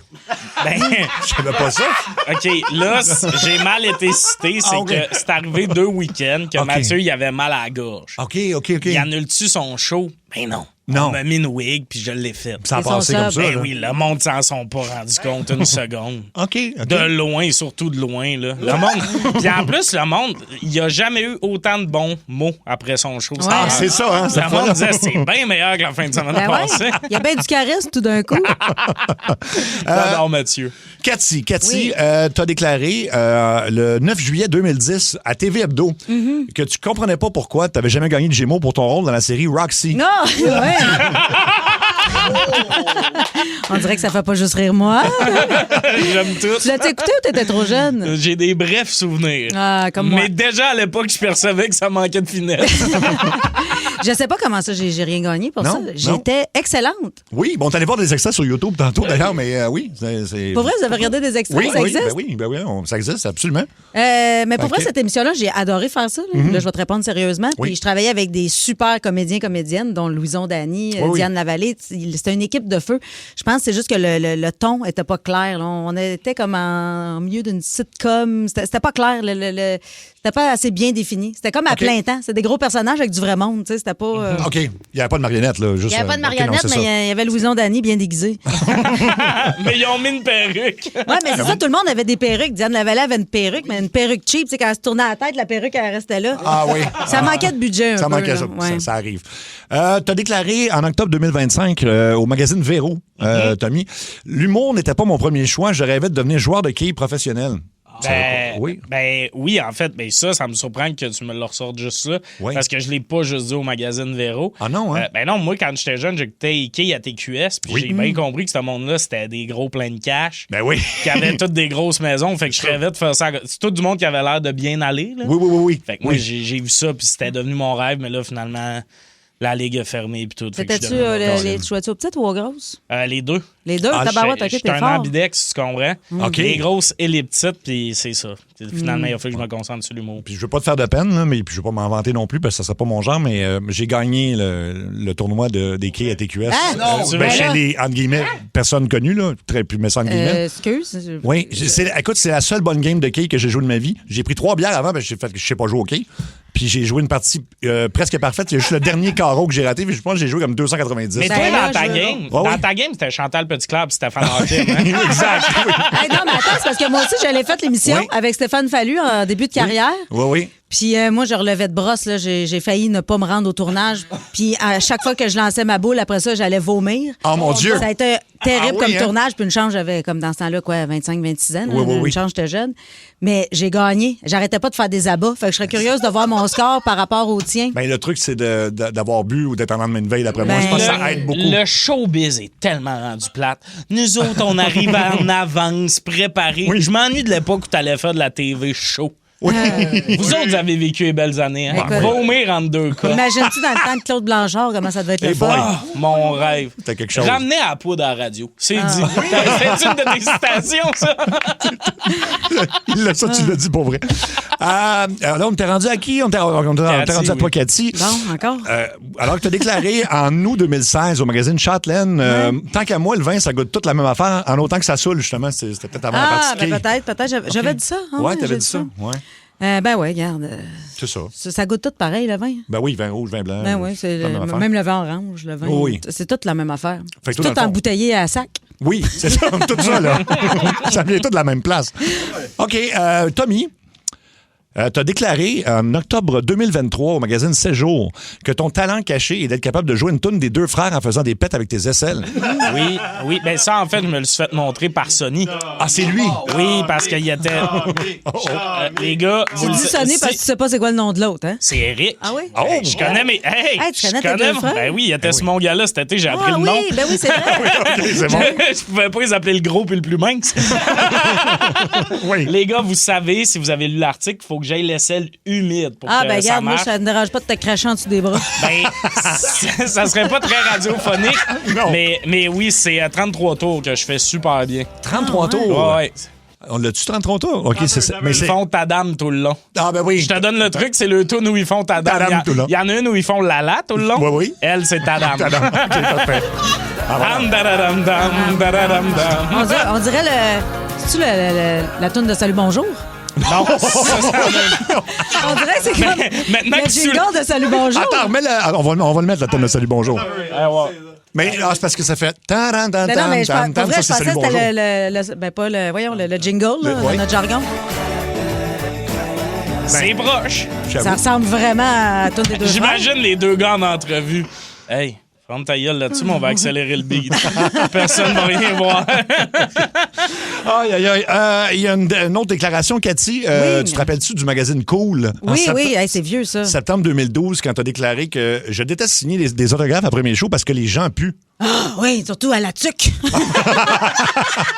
Ben, Je savais pas ça. OK, là, j'ai mal été cité. C'est OK. que c'est arrivé 2 week-ends que OK. Mathieu, il avait mal à la gorge. OK. Il annule-tu son show? Ben non. Non. On m'a mis une wig, puis je l'ai fait. Ça a C'est son passé comme sub. ça. Ben là. oui, le monde s'en sont pas rendu compte une seconde. OK. De loin, surtout de loin, là. Le monde. Puis en plus, le monde, il n'y a jamais eu autant de bons mots après son show. Ah, c'est ça, hein? Le monde disait c'est bien meilleur que la fin de semaine Ben ouais. passée. Il y a bien du charisme tout d'un coup. J'adore Mathieu. Cathy, Oui. tu as déclaré le 9 juillet 2010 à TV Hebdo que tu comprenais pas pourquoi tu n'avais jamais gagné de Gémeaux pour ton rôle dans la série Roxy. Non, ouais. On dirait que ça fait pas juste rire moi. J'aime tout. Tu l'as-tu écouté ou t'étais trop jeune? J'ai des brefs souvenirs. Ah, comme moi. Mais déjà à l'époque, je percevais que ça manquait de finesse. Je sais pas comment ça, j'ai rien gagné pour Non, ça. non. J'étais excellente. Oui, bon, t'allais voir des extraits sur YouTube tantôt d'ailleurs, mais oui. C'est... Pour vrai, vous avez regardé des extraits? Oui, Ça oui, existe? ben oui, ça existe, absolument. Mais pour Ok. vrai, cette émission-là, j'ai adoré faire ça. Là, Là, je vais te répondre sérieusement. Oui. Puis je travaillais avec des super comédiens, comédiennes, dont Louison Dany, Oui, oui. Diane Lavallée. c'était une équipe de feu. Je pense que c'est juste que le ton était pas clair. Là. On était comme en milieu d'une sitcom. C'était pas clair. C'était pas assez bien défini. C'était comme à plein temps. C'était des gros personnages avec du vrai monde. C'était pas... OK. Il n'y avait pas de marionnette, là. Il n'y avait pas de marionnette, mais il y avait Louison Dany bien déguisé. Mais ils ont mis une perruque. Oui, mais c'est ça, tout le monde avait des perruques. Diane Lavallée avait une perruque, mais une perruque cheap. Tu sais, quand elle se tournait la tête, la perruque, elle restait là. Ah oui. Ça manquait de budget. Ça manquait ça. Ça arrive. Tu as déclaré en octobre 2025 au magazine Véro, Tommy, l'humour n'était pas mon premier choix. Je rêvais de devenir joueur de quilles professionnel. Oui, en fait, ça me surprend que tu me le ressortes juste là. Oui. Parce que je l'ai pas juste dit au magazine Véro. Ah non, hein? Non, moi, quand j'étais jeune, j'écoutais Ikea à TQS, puis j'ai bien compris que ce monde-là, c'était des gros pleins de cash. Ben oui. Qui avaient toutes des grosses maisons. Fait que je rêvais de faire ça. C'est tout du monde qui avait l'air de bien aller, là. Oui. Fait que moi, j'ai vu ça, puis c'était devenu mon rêve, mais là, finalement, la ligue a fermé, puis tout. C'était-tu tu jouais-tu aux petites ou aux grosses? Les deux. Les deux? Tabarouette, OK, J'étais t'es un fort. ambidex, tu comprends? OK. Les grosses et les petites, puis c'est ça. Finalement, il a fallu que je me concentre sur l'humour. Puis je veux pas te faire de peine, là, mais puis je veux pas m'en vanter non plus parce que ça serait pas mon genre, mais j'ai gagné le tournoi des quilles à TQS. Ah, non, chez les, entre guillemets, personnes connues, là. Puis mets ça entre guillemets. Excuse. Oui, écoute, c'est la seule bonne game de quilles que j'ai joué de ma vie. J'ai pris 3 bières avant, parce que j'ai fait que je sais pas jouer au quilles. Puis j'ai joué une partie presque parfaite. Il y a juste le dernier carreau que j'ai raté. Puis je pense que j'ai joué comme 290. Mais toi, là, dans ta game, c'était Chantal Petitclerc et Stéphane Hakim. Hein? Exact. Oui. Hey, non, mais attends, c'est parce que moi aussi, j'allais faire l'émission avec Stéphane Fallu en début de carrière. Oui. Puis moi, je relevais de brosse. Là. J'ai failli ne pas me rendre au tournage. Puis à chaque fois que je lançais ma boule, après ça, j'allais vomir. Oh mon Dieu! Ça a été terrible Ah oui, comme tournage. Puis une chance, j'avais comme dans ce temps-là, 25-26 ans. Oui. Une chance, j'étais jeune. Mais j'ai gagné. J'arrêtais pas de faire des abats. Fait que je serais curieuse de voir mon score par rapport au tien. Ben, le truc, c'est d'avoir bu ou d'être en lendemain de veille, d'après moi. Je pense que ça aide beaucoup. Le showbiz est tellement rendu plate. Nous autres, on arrive en avance, préparés. Oui. Je m'ennuie de l'époque où t'allais faire de la TV show. Oui. Vous autres, vous avez vécu les belles années. Hein? Écoute. Vomir entre deux cas. Imagines-tu dans le temps de Claude Blanchard comment ça devait être le fun? Ah, mon rêve. T'as quelque chose. Ramenez à la poudre à la radio. C'est dit. C'est une de tes citations, ça. Ça, tu l'as dit pour vrai. Là, on t'est rendu à qui? On t'est rendu à toi, Cathy. Bon, encore? Alors que tu as déclaré en août 2016 au magazine Châtelaine, tant qu'à moi, le vin, ça goûte toute la même affaire, en autant que ça saoule, justement. C'était peut-être avant la partie. Peut-être. J'avais dit ça. Ouais, t'avais dit ça. Ouais. Ben oui, regarde. C'est ça. Ça goûte tout pareil, le vin. Ben oui, vin rouge, vin blanc. Ben oui, c'est la même affaire. même le vin orange, le vin. Oui. C'est toute la même affaire. Fait que C'est toi, tout dans le fond- embouteillé à sac. Oui, c'est ça, tout ça, là. Ça vient tout de la même place. OK, Tommy. Tu as déclaré en octobre 2023 au magazine 7 jours que ton talent caché est d'être capable de jouer une toune des deux frères en faisant des pets avec tes aisselles. Oui. Ben ça, en fait, je me le suis fait montrer par Sonny. Ah, c'est lui? Oui, parce qu'il était... les gars... Tu dis Sonny parce que tu sais pas c'est quoi le nom de l'autre, hein? C'est Eric. Ah oui? Oh! Je connais mes... Hey, tu connais tes deux frères? Ben oui, il était ce mon gars-là cet été, j'ai appris Ah le nom. oui, ben oui, c'est vrai. OK, c'est bon. Je pouvais pas les appeler le gros puis le plus mince. Oui. Les gars, vous savez, si vous avez lu l'article, il faut que j'aille l'aisselle humide pour Ah, que ben ça regarde, moi, marche. ça ne dérange pas de te cracher en dessous des bras. Ben, ça serait pas très radiophonique, Non. mais oui, c'est à 33 tours que je fais super bien. 33 tours? Ouais. On l'a-tu 33 tours? OK, c'est ça. Mais Ils font ta dame tout le long. Ah, ben oui. Je te donne le truc, c'est le tune où ils font ta dame. Ta dame tout le long. Il y en a une où ils font Lala tout le long. Oui, oui. Elle, c'est ta dame. Tadam. OK, parfait. Ah, voilà. Dam, dadadam, dam, dadadam, dam. On dirait c'est-tu la toune de Salut Bonjour? Non, On dirait que c'est comme maintenant le que tu... jingle de Salut Bonjour. Attends, remets-le. On va le mettre, la tonne de Salut Bonjour. Ouais. Mais c'est parce que ça fait... Non, mais pour vrai, je ça, c'est pensais Salut que Bonjour. c'était ben pas le jingle, là, oui. notre jargon. C'est proche. Ça ressemble vraiment à la toune des deux frères. J'imagine les deux gars en entrevue. Hey, ferme ta gueule là-dessus, mais on va accélérer le beat. Personne va rien voir. Aïe, aïe, aïe. Il y a une autre déclaration, Cathy. Oui. Tu te rappelles-tu du magazine Cool? Oui, hey, c'est vieux, ça. Septembre 2012, quand tu as déclaré que je déteste signer des autographes après mes shows parce que les gens puent. Ah, oui, surtout à la tuque.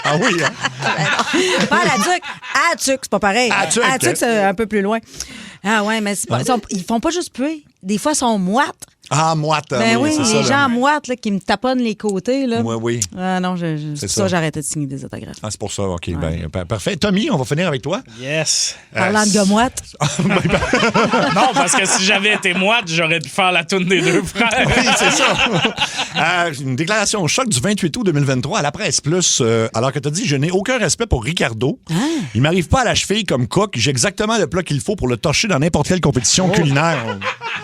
Ah oui, hein? Pas à la tuque, à la tuque, c'est pas pareil. À la tuque, c'est un peu plus loin. Ah ouais, mais ils font pas juste puer. Des fois, ils sont moites. Ah, moite. Ben oui, c'est les ça, gens là. moites là, qui me taponnent les côtés. Là. Oui. Ah non, c'est C'est pour ça. ça que j'ai arrêté de signer des autographes. Ah, c'est pour ça. OK. Ben, parfait. Tommy, on va finir avec toi. Yes. Parlant de gommoite. Non, parce que si j'avais été moite, j'aurais pu faire la toune des deux frères. Oui, c'est ça. Une déclaration choc du 28 août 2023 à la Presse Plus, alors que tu as dit « Je n'ai aucun respect pour Ricardo. Il m'arrive pas à la cheville comme cook. J'ai exactement le plat qu'il faut pour le torcher dans n'importe quelle compétition culinaire. »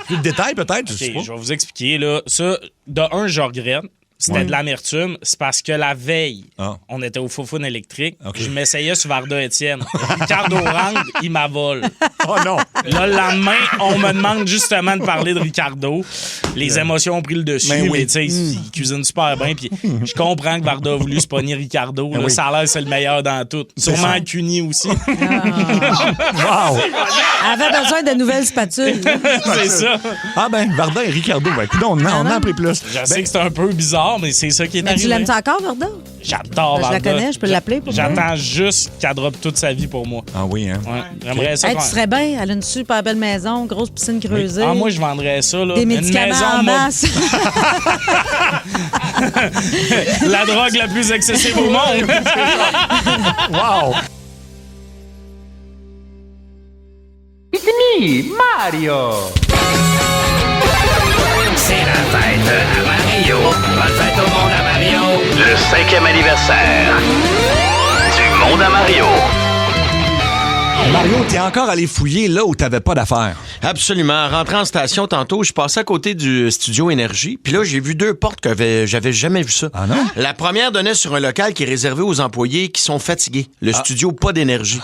Plus de détails, peut-être? Je sais pas. Je vais vous expliquer. Là. Ça, de un, je regrette. C'était de l'amertume. C'est parce que la veille, on était au Foufoune électrique. OK. Je m'essayais sur Varda Étienne. Ricardo rentre, il m'avole. Oh non! Là, le lendemain, on me demande justement de parler de Ricardo. Les émotions ont pris le dessus, Ben oui. mais tu sais, il cuisine super bien. Puis je comprends que Varda a voulu se pogner Ricardo. Là, oui. Ça a l'air c'est le meilleur dans tout. Sûrement ça. Cuny aussi. Wow! Elle avait besoin de nouvelles spatules. C'est ça. Ah ben, Varda et Ricardo. Ben, écoute, on en a appris plus. Je sais que c'est un peu bizarre, mais c'est ça qui est Mais arrivé. tu l'aimes encore, Varda? J'adore Je la Varda. connais, je peux l'appeler pour J'attends juste qu'elle drop toute sa vie pour moi. Ah oui, hein? Ouais. J'aimerais ça. Hey, tu serais bien. Elle a une super belle maison, grosse piscine creusée. Ah, moi, je vendrais ça. Là. Des Une médicaments maison en masse. La drogue la plus accessible au monde. Wow! C'est la fête à Mario. Bonne fête au monde à Mario. Le 5e anniversaire du Monde à Mario. Mario, t'es encore allé fouiller là où t'avais pas d'affaires. Absolument. En rentrant en station tantôt, je passais à côté du studio Énergie. Puis là, j'ai vu deux portes que j'avais jamais vu ça. Ah non? La première donnait sur un local qui est réservé aux employés qui sont fatigués. Le studio pas d'énergie.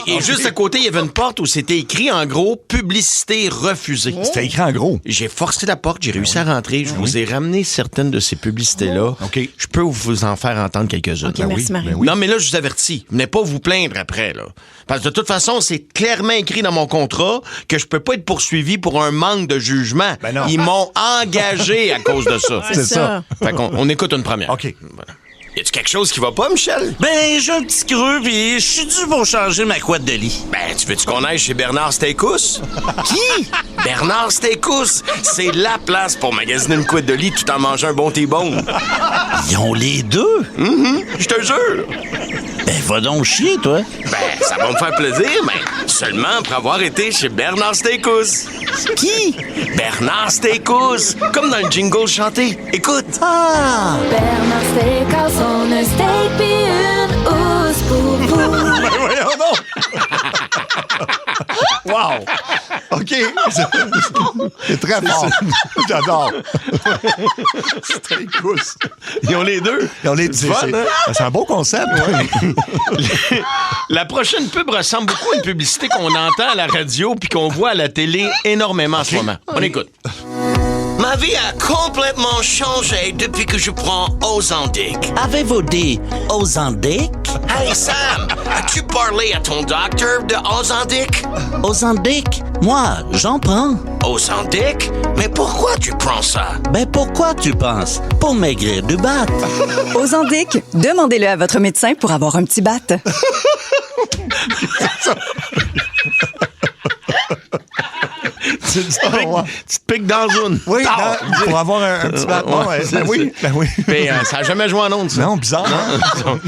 et juste à côté, il y avait une porte où c'était écrit en gros « Publicité refusée ». C'était écrit en gros. J'ai forcé la porte, j'ai réussi à rentrer. Je vous ai ramené certaines de ces publicités-là. OK. Je peux vous en faire entendre quelques-unes. OK, merci, Marie. Non, mais là, je vous avertis. Venez pas vous plaindre après, là. Parce que de toute façon, c'est clairement écrit dans mon contrat que je peux pas être poursuivi pour un manque de jugement. Ben non. Ils m'ont engagé à cause de ça. C'est ça. Fait qu'on on écoute une première. OK. Voilà. Y a-tu quelque chose qui va pas, Michel? Ben, j'ai un petit creux, pis je suis dû pour changer ma couette de lit. Ben, tu veux-tu qu'on aille chez Bernard Steakhouse? Qui? Bernard Steakhouse. C'est la place pour magasiner une couette de lit tout en mangeant un bon T-bone. Ils ont les deux. Je te jure. Ben, va donc chier, toi. Ben, ça va me faire plaisir, mais seulement après avoir été chez Bernard Steakhouse. Qui? Bernard Steakhouse. Comme dans le jingle chanté. Écoute. Ah! Bernard Steakhouse, on a steak pis une housse pour vous. Ben voyons donc! Wow! OK. C'est très fort. J'adore. C'est très cool. Ils ont les deux. Ils ont les deux. Fun, hein? C'est un beau concept. La prochaine pub ressemble beaucoup à une publicité qu'on entend à la radio puis qu'on voit à la télé énormément en ce moment. On écoute. Ma vie a complètement changé depuis que je prends Ozempic. Avez-vous dit Ozempic? Hey Sam, as-tu parlé à ton docteur de Ozempic? Ozempic? Moi, j'en prends. Ozempic? Mais pourquoi tu prends ça? Ben, pourquoi tu penses? Pour maigrir du bat. Ozempic, demandez-le à votre médecin pour avoir un petit bat. Tu te piques dans la zone. Oui, pour avoir un petit battement. Ouais, Ben oui. Ben oui. Mais ça n'a jamais joué en ondes, ça. Non, bizarre, hein?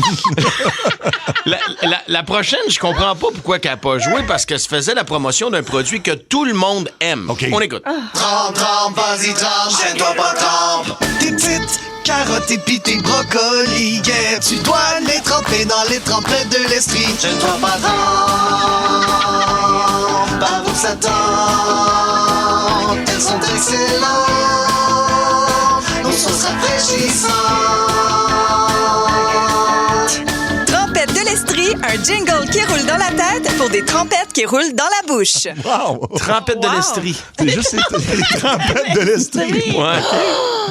La prochaine, je comprends pas pourquoi qu'elle n'a pas joué, parce qu'elle se faisait la promotion d'un produit que tout le monde aime. OK. On écoute. Trempe, vas-y trempe, gêne-toi pas trempe. Tes petites carottes et pis tes brocolis, yeah, tu dois les tremper dans les trempettes de l'Estrie. Gêne-toi pas trempe, par où ça tente, elles sont excellentes, nos sauces rafraîchissantes. Trompette de l'Estrie, un jingle qui roule dans la tête pour des trompettes qui roulent dans la bouche. Wow! Trempette de l'Estrie. C'est juste les trempettes de l'Estrie. Ouais.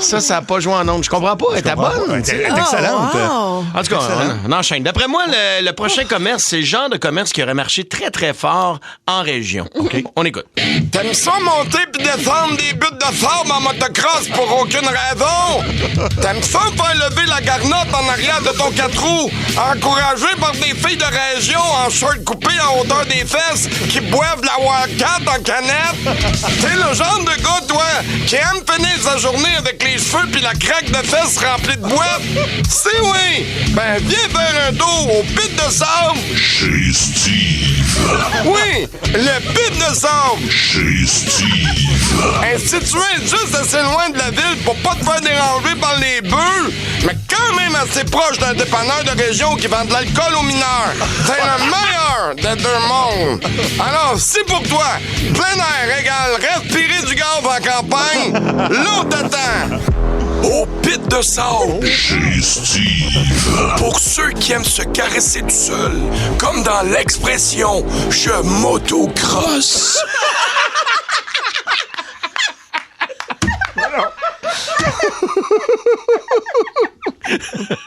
Ça n'a pas joué en ondes. Je comprends pas. Elle était bonne. Elle est excellente. Oh, wow. En tout cas, on enchaîne. D'après moi, le prochain commerce, c'est le genre de commerce qui aurait marché très, très fort en région. OK. On écoute. T'aimes ça monter puis descendre des buttes de sable en motocross pour aucune raison? T'aimes ça faire lever la garnotte en arrière de ton 4 roues, encouragé par des filles de région en short coupé en hauteur des fesses qui boivent de la Wildcat en canette? T'es le genre de gars, toi, qui aime finir sa journée avec les cheveux puis la craque de fesses remplie de boîtes? Si oui, ben viens faire un tour au pit de sable Chez Steve. Oui, le pit de sable Chez Steve. Institué juste assez loin de la ville pour pas te faire déranger par les bœufs, mais quand même assez proche d'un dépanneur de région qui vend de l'alcool aux mineurs. C'est le meilleur des deux mondes. Alors, si pour toi, plein air égale respirer du gaz en campagne, là t'attends. Au pit de sable. Chez Steve. Pour ceux qui aiment se caresser tout seul, comme dans l'expression « je motocross ».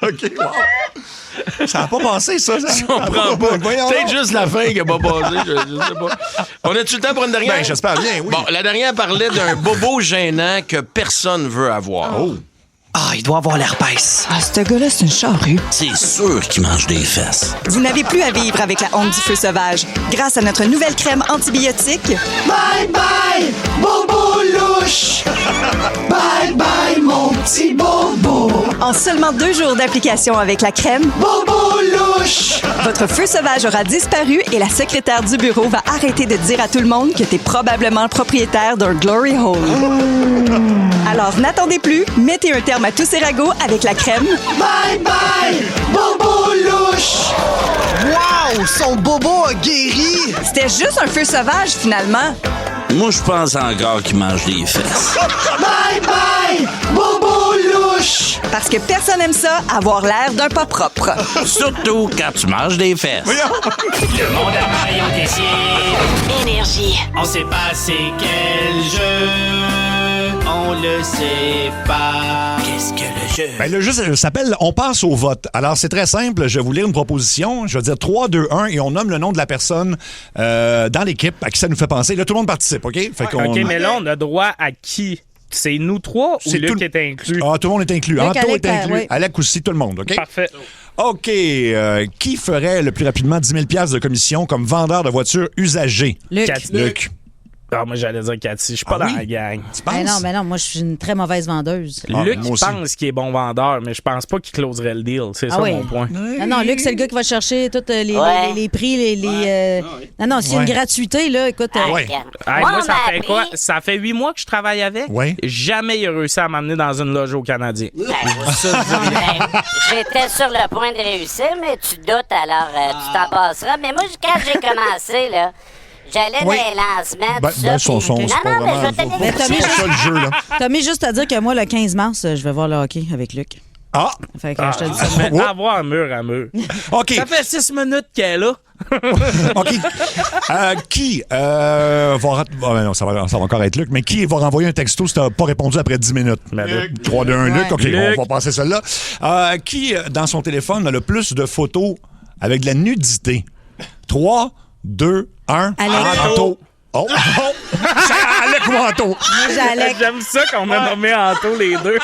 OK, wow. Ça n'a pas passé, ça. Je comprends pas. Peut-être juste la fin qui n'a pas passé. Je sais pas. On a-tu le temps pour une dernière? Ben, j'espère bien, oui. Bon, la dernière parlait d'un bobo gênant que personne veut avoir. Oh. Ah, il doit avoir l'herpès. Ah, ce gars-là, c'est une charrue. C'est sûr qu'il mange des fesses. Vous n'avez plus à vivre avec la honte du feu sauvage. Grâce à notre nouvelle crème antibiotique, Bye bye, bobo louche. Bye bye, mon petit bobo. en seulement 2 jours d'application avec la crème, Bobo louche. votre feu sauvage aura disparu et la secrétaire du bureau va arrêter de dire à tout le monde que t'es probablement le propriétaire d'un glory hole. Alors n'attendez plus, mettez un terme à tous ces ragots avec la crème. Bye bye, bobo louche. Wow, son bobo a guéri. C'était juste un feu sauvage finalement. Moi, je pense encore qu'il mange des fesses. Bye bye, bobo louche. Parce que personne n'aime ça, avoir l'air d'un pas propre. Surtout quand tu manges des fesses. Le monde à Mario Tessier. Énergie. On sait pas c'est quel jeu. On le sait pas. Qu'est-ce que le jeu? Ben, le jeu s'appelle On passe au vote. Alors, c'est très simple. Je vais vous lire une proposition. Je vais dire 3, 2, 1 et on nomme le nom de la personne dans l'équipe à qui ça nous fait penser. Là, tout le monde participe, OK? Fait qu'on... OK, mais là, on a droit à qui? C'est nous trois ou Luc tout... est inclus? Ah, tout le monde est inclus. Luc, Anto Alec, est inclus. oui. Alec aussi, tout le monde, OK? Parfait. OK. Qui ferait le plus rapidement 10 000 $ de commission comme vendeur de voitures usagées? Luc. Cathy. Luc. Ah, moi, j'allais dire Cathy. Je suis pas dans la gang. Tu penses? Ben non, moi, je suis une très mauvaise vendeuse. Ah, Luc, moi il aussi. pense qu'il est bon vendeur, mais je pense pas qu'il closerait le deal. C'est Ah ça oui. mon point. Non, Luc, c'est le gars qui va chercher tous les prix, Non, s'il y a une gratuité, là, écoute... Ouais. Hey, Moi, moi, on ça m'a fait appris. quoi? Ça fait 8 mois que je travaille avec. Ouais. Jamais il a réussi à m'amener dans une loge au Canadien. J'étais sur le point de réussir, mais tu doutes, alors tu t'en passeras. Mais moi, quand j'ai commencé, là, j'allais Oui. dans les lancements, Ben, tout ça. son, puis- c'est pas non, mais je vais vraiment... te Mais dire- Tommy, C'est pas ça le jeu, là. Tommy, juste à dire que moi, le 15 mars, je vais voir le hockey avec Luc. Ah! Fait que je te dis ça. Mais Oups. avoir mur à mur. OK. Ça fait 6 minutes qu'elle est là. OK. Qui va... ben non, ça va encore être Luc, mais qui va renvoyer un texto si t'as pas répondu après 10 minutes? 3, 2, 1, Luc. OK, Luc. on va passer celle-là. Qui, dans son téléphone, a le plus de photos avec de la nudité? 3, 2, 1. Alec. Anto. Oh! C'est Alec ou Anto? Moi, j'ai Alec. J'aime ça qu'on a nommé Anto les deux.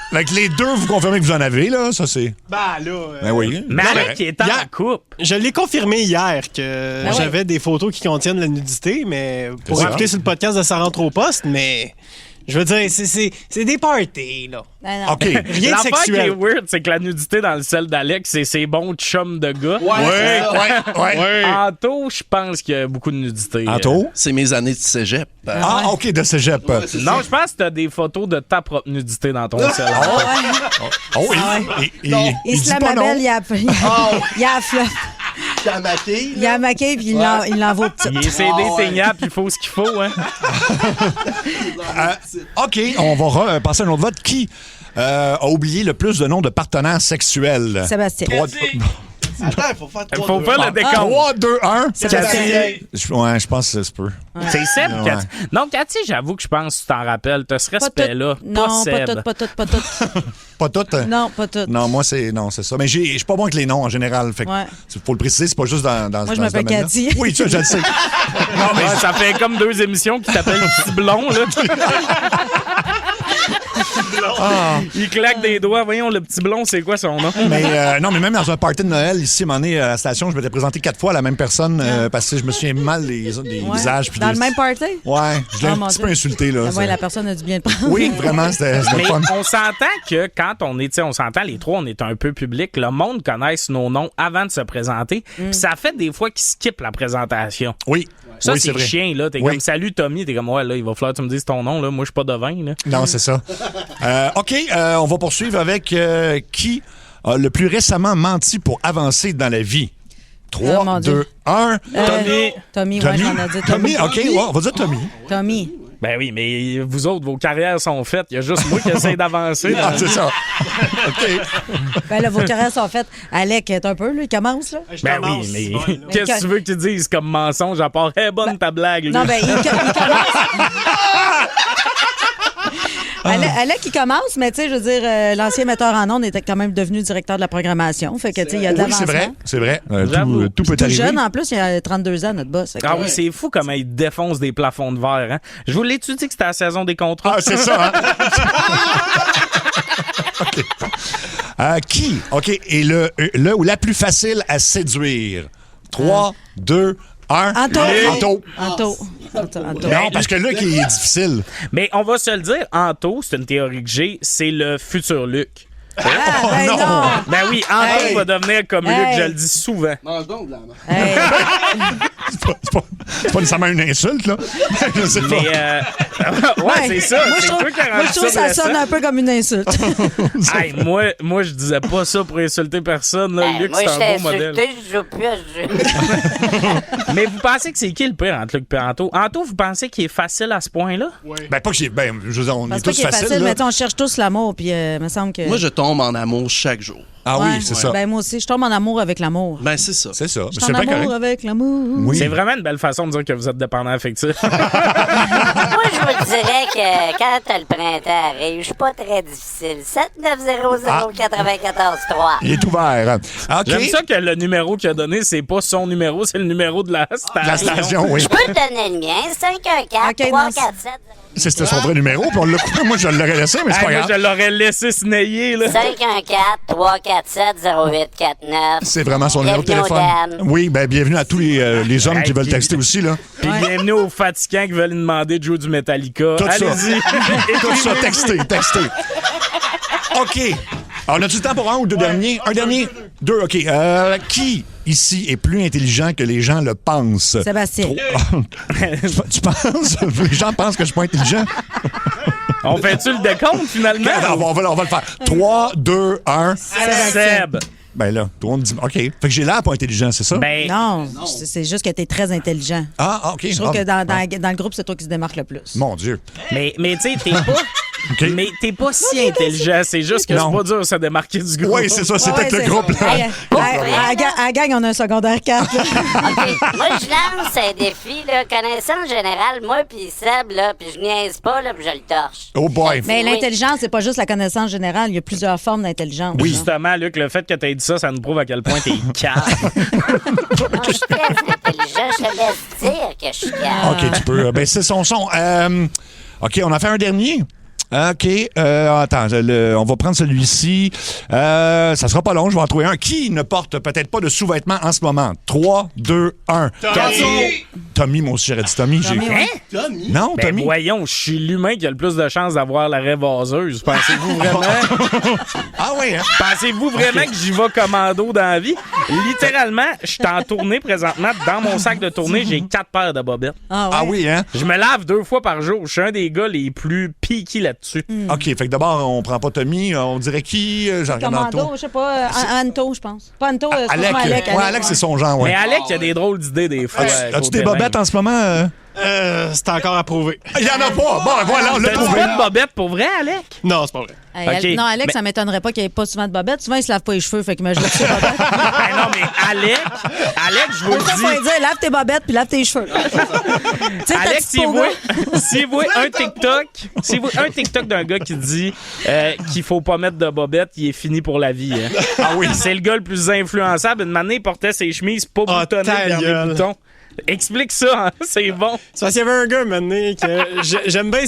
Fait que les deux, vous confirmez que vous en avez, là? Ça, c'est... Ben là. Ben oui. Mais Non, Alec mais qui est en hier- couple. Je l'ai confirmé hier que Ben j'avais des photos qui contiennent la nudité, mais pour C'est ça. écouter sur le podcast de Ça rentre au poste, mais je veux dire, c'est des parties, là. Ben non. OK. Rien de L'affaire qui est sexuel. weird, c'est que la nudité dans le sel d'Alex, c'est ses bons chums de gars. Ouais. Anto, je pense qu'il y a beaucoup de nudité. Anto? C'est mes années de cégep. Ah, OK, de cégep. Non, je pense que t'as des photos de ta propre nudité dans ton sel. Oh, Il se dit la pas non. mabelle, il a la flop. T'as maquillé. Il a maquillé, puis il l'envoie au petit. Il est CD saignable, puis il faut ce qu'il faut, hein. OK, on va passer à un autre vote. Qui a oublié le plus de noms de partenaires sexuels? Sébastien. 3, Attends, il faut faire 3, Faut faire le décompte. 3, 2, 1. C'est Ouais, je pense que ça se peut. C'est Seb, Ouais. Cathy. Non, Cathy, j'avoue que je pense que tu t'en rappelles. T'as ce respect-là. Non, Seb. pas toutes. Pas toutes? Non, pas toutes. Non, moi, c'est ça. Mais je suis pas bon avec les noms en général. Fait que faut le préciser, c'est pas juste dans Moi, je dans m'appelle ce domaine-là. Cathy. Oui, ça, je le sais. Non, mais ça fait comme 2 émissions qui t'appellent Petit Blond, là. Il claque des doigts. Voyons, le Petit Blond, c'est quoi son nom? Mais non, mais même dans un party de Noël, ici, à un moment donné, à la station, je m'étais présenté 4 fois à la même personne parce que je me souviens mal des visages. Puis Dans le même party? Ouais, je l'ai un mon petit Dieu. peu insulté, là. Ouais, la personne a dû bien le prendre. Oui, vraiment, c'était Mais fun. on s'entend que quand on est, on s'entend les trois, on est un peu public. Le monde connaisse nos noms avant de se présenter. Puis ça fait des fois qu'ils skippent la présentation. Oui. Ça, Oui, c'est vrai. chien, là. T'es Oui. comme, salut Tommy. T'es comme, ouais, là, il va falloir que tu me dises ton nom, là. Moi, je suis pas devin, là. Non, c'est ça. OK, on va poursuivre avec qui a le plus récemment menti pour avancer dans la vie. Oh, 3, mon Dieu. 2, 1. Tommy, ouais, j'en ai dit. Tommy, OK, ouais, on va dire Tommy. Tommy. Ben oui, mais vous autres, vos carrières sont faites. Il y a juste moi qui essaie d'avancer. Ah, c'est ça. OK. Ben là, vos carrières sont faites. Alec est un peu, là, il commence, là. Ben oui, mais qu'est-ce que tu veux que tu dises comme mensonge à part, hey, bonne ta blague, là. Non, ben, il commence. Alec, il commence, mais tu sais, je veux dire, l'ancien metteur en ondes était quand même devenu directeur de la programmation. Fait que, tu sais, il y a de Oui, l'avancement. c'est vrai. J'avoue. Tout peut Tout arriver. jeune, en plus, il a 32 ans, notre boss. Fait que, Ah oui, c'est fou comment il défonce des plafonds de verre. Hein? Je vous l'ai-tu dit que c'était la saison des contrats? Ah, c'est ça, hein? OK. Qui, OK, est le ou la plus facile à séduire? 3, 2, 1. Anto. Non, parce que là, qui est difficile. Mais on va se le dire, Anto, c'est une théorie que j'ai, c'est le futur Luc. Ben non. Ben oui, Anto Hey. va devenir comme Hey. Luc, je le dis souvent. Mange donc de la main. C'est pas nécessairement une insulte, là. Je sais pas. Mais, ouais, c'est ça. Moi, C'est je trouve, toi qui as moi, rendu je trouve que ça blessant. sonne un peu comme une insulte. Hey, moi, je disais pas ça pour insulter personne. Là. Luc, moi, c'est je t'ai un beau modèle. insulté, je joue plus à ce jeu. Mais vous pensez que c'est qui le pire entre Luc et Anto? Anto, vous pensez qu'il est facile à ce point-là? Ben, pas que j'ai. Ben, je veux dire, on Je est pense pas tous qu'il est faciles. facile, là. mais on cherche tous l'amour, puis il me semble que... Moi, je tombe en amour chaque jour. Ah Ouais. oui, c'est ça. Ben moi aussi, je tombe en amour avec l'amour. Ben, c'est ça. C'est ça. Je C'est suis en bien amour correct. avec l'amour. Oui. C'est vraiment une belle façon de dire que vous êtes dépendant affectif. Moi, je vous dirais que quand le printemps arrive, je suis pas très difficile. 7900943. Il est ouvert. OK. J'aime ça que le numéro qu'il a donné, c'est pas son numéro, c'est le numéro de la station. La station, oui. Je peux te donner le mien, 514-347. C'était son vrai numéro, puis on l'a coupé. Moi, je l'aurais laissé, mais c'est pas Moi, grave. je l'aurais laissé se nailler, là. 514-347-0849. C'est vraiment son numéro de Bienvenue aux téléphone. dames. Oui, ben bienvenue à tous les hommes qui veulent texter aussi, là. Puis bienvenue aux fatigants qui veulent lui demander de jouer du Metallica. Tout ça. Allez-y. Tout ça, texter. OK. Alors, on a-tu le temps pour un ou deux derniers? Un dernier? Deux, OK. Qui, ici, est plus intelligent que les gens le pensent? Sébastien. Tu penses? Les gens pensent que je suis pas intelligent? On fait-tu le décompte, finalement? On va le faire. 3, 2, 1. Seb. Ben là, tout le monde dit... OK. Fait que j'ai l'air pas intelligent, c'est ça? Ben, Non, c'est juste que t'es très intelligent. Ah, OK. Je trouve que Ah, dans le groupe, c'est toi qui se démarque le plus. Mon Dieu. mais tu sais, t'es pas... OK. Mais t'es pas si intelligent, c'est juste que Non. c'est pas dur de se démarquer du groupe. Oui, c'est ça, c'est Ouais, peut-être le c'est- groupe, là. Hey, à la gang, on a un secondaire 4. là. OK. Moi, je lance un défi, là. Connaissance générale, moi puis Seb, là, puis je niaise pas, là, puis je le torche. Oh boy. Mais Oui. l'intelligence, c'est pas juste la connaissance générale. Il y a plusieurs formes d'intelligence. Oui, hein. justement, Luc, le fait que t'aies dit ça, ça nous prouve à quel point t'es calme. Non, je suis très intelligent, je te laisse dire que je suis calme. OK, tu peux. Ben, c'est son son. OK, on a fait un dernier. OK. Attends, on va prendre celui-ci. Ça sera pas long, je vais en trouver un. Qui ne porte peut-être pas de sous-vêtements en ce moment? 3, 2, 1. Tommy, moi aussi, j'aurais dit Tommy. Tommy, ouais. Tommy? Non, Ben Tommy. voyons, je suis l'humain qui a le plus de chances d'avoir l'arrêt vaseuse. Pensez-vous vraiment? Ah oui, hein? Pensez-vous vraiment que j'y vais commando dans la vie? Littéralement, je suis en tournée présentement. Dans mon sac de tournée, j'ai 4 paires de bobettes. Ah, ouais. Ah oui, hein? Je me lave 2 fois par jour. Je suis un des gars les plus piqués là-dessus. OK, fait que d'abord, on prend pas Tommy. On dirait qui? J'en regarde Commando, tantôt. je sais pas. Anto, je pense. Pas Anto, c'est Alec. Alec. Ouais, Alec, c'est son genre, ouais. Mais Alec, il a des drôles d'idées des fois. As-tu des bobettes en ce moment? C'est encore à prouver. Il y en a pas. Bon, voilà, on l'a T'as-tu trouvé. pas de bobette pour vrai, Alec? Non, c'est pas vrai. Hey, OK. non, Alex, Mais- ça m'étonnerait pas qu'il n'y ait pas souvent de bobettes. Souvent, il se lave pas les cheveux, fait qu'imagine ça. Bobette. Ben non, mais Alec, je vous C'est ça, faut le lui dis. dire, lave tes bobettes puis lave tes cheveux. Tu sais, ta Alex, petite s'il peau, voit, là. s'il voit un TikTok d'un gars qui dit qu'il faut pas mettre de bobette, il est fini pour la vie. Hein. Ah oui. C'est le gars le plus influençable. Une année, il portait ses chemises pas boutonnées ta vers les gueule. boutons. Explique ça, hein, c'est bon. C'est parce qu'il y avait un gars maintenant que j'aime bien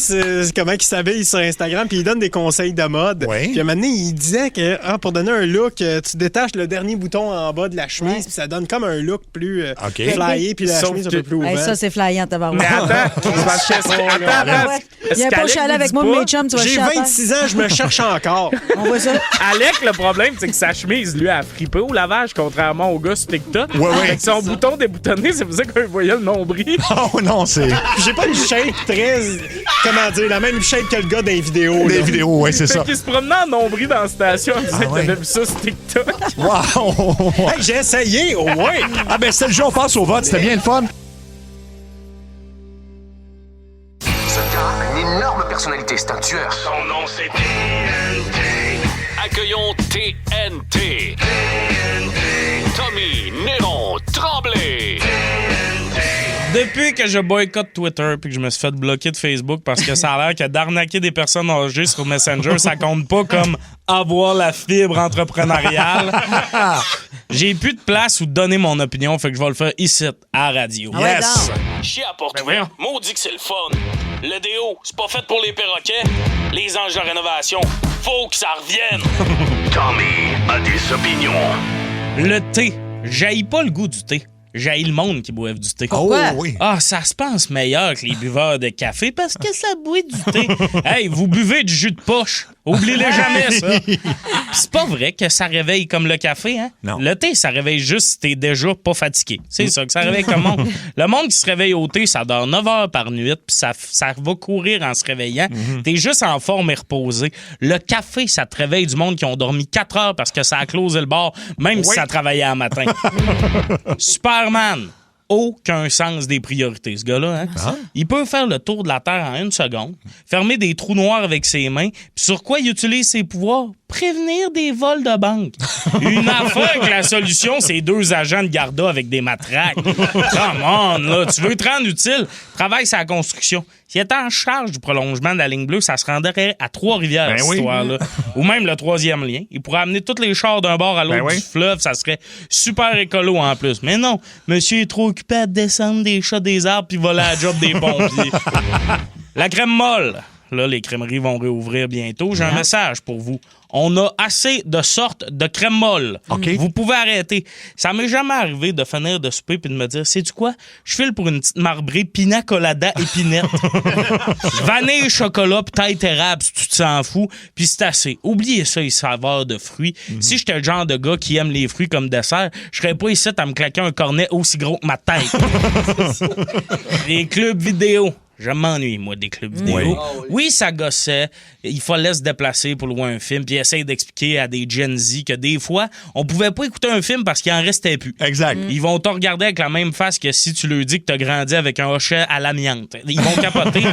comment il s'habille sur Instagram puis il donne des conseils de mode. Oui. Puis maintenant il disait que pour donner un look, tu détaches le dernier bouton en bas de la chemise puis ça donne comme un look plus flyé puis la Sauf chemise un que- peu plus Hey, ouverte. ça, c'est flyant, tabarouette. Mais attends, parce que- attends, Ouais. Viens pas chialer avec moi, mes chums, tu vas J'ai chialer. 26 ans, je me cherche encore. On voit ça. Alec, le problème, c'est que sa chemise, lui, a frippé au lavage, contrairement au gars sur TikTok. Ouais. Avec son bouton déboutonné, c'est pour ça qu'on voyait le nombril. Oh non, c'est. J'ai pas une shape très, comment dire, la même shape que le gars des vidéos. Des là. vidéos, oui, c'est Fait ça. qu'il se promenait en nombril dans la station en disant Ah que ouais. t'avais vu ça sur TikTok. Wow! Hey, j'ai essayé, au moins. Ah ben c'est le jeu, on passe au vote, c'était bien le fun. Ce gars a une énorme personnalité, c'est un tueur. Son nom c'est TNT. Accueillons TNT. Tommy Néron Tremblay. Depuis que je boycotte Twitter puis que je me suis fait bloquer de Facebook parce que ça a l'air que d'arnaquer des personnes âgées sur Messenger, ça compte pas comme avoir la fibre entrepreneuriale. J'ai plus de place où donner mon opinion, fait que je vais le faire ici, à la radio. Ah ouais, Yes! donc. Chier à porte voyons. Maudit que c'est le fun. Le déo, c'est pas fait pour les perroquets. Les anges de rénovation, faut que ça revienne. Tommy a des opinions. Le thé. J'haïs pas le goût du thé. J'haïs le monde qui boive du thé. Pourquoi? Oh oui. Ah, ça se pense meilleur que les buveurs de café parce que ça boit du thé. Hey, vous buvez du jus de poche. Oubliez-le jamais, ça. Pis c'est pas vrai que ça réveille comme le café, hein? Non. Le thé, ça réveille juste si t'es déjà pas fatigué. C'est ça que ça réveille comme le monde. Le monde qui se réveille au thé, ça dort 9 heures par nuit, puis ça va courir en se réveillant. T'es juste en forme et reposé. Le café, ça te réveille du monde qui ont dormi 4 heures parce que ça a closé le bar, même si ça travaillait à matin. Superman. Aucun sens des priorités, ce gars-là. Hein? Il peut faire le tour de la Terre en 1 seconde, fermer des trous noirs avec ses mains, puis sur quoi il utilise ses pouvoirs? Prévenir des vols de banque. Une affaire que la solution, c'est 2 agents de garda avec des matraques. Come on, là, tu veux te rendre utile? Travaille sur la construction. S'il était en charge du prolongement de la ligne bleue, ça se rendrait à Trois-Rivières, cette histoire-là. Ou même le 3e lien. Il pourrait amener tous les chars d'un bord à l'autre du fleuve. Ça serait super écolo en plus. Mais non, monsieur est trop occupé à descendre des chats des arbres puis voler à la job des pompiers. La crème molle. Là, les crèmeries vont réouvrir bientôt. J'ai un message pour vous. On a assez de sortes de crème molle. Vous pouvez arrêter. Ça m'est jamais arrivé de finir de souper puis de me dire, sais-tu quoi? Je file pour une petite marbrée pina colada épinette. Vanille, chocolat, peut-être érable si tu te sens fou, puis c'est assez. Oubliez ça, les saveurs de fruits. Si j'étais le genre de gars qui aime les fruits comme dessert, je serais pas ici à me claquer un cornet aussi gros que ma tête. Les clubs vidéo. Je m'ennuie, moi, des clubs vidéo. Oui, ça gossait. Il fallait se déplacer pour louer un film, puis essayer d'expliquer à des Gen Z que des fois, on pouvait pas écouter un film parce qu'il en restait plus. Exact. Ils vont te regarder avec la même face que si tu leur dis que t'as grandi avec un hochet à l'amiante. Ils vont capoter.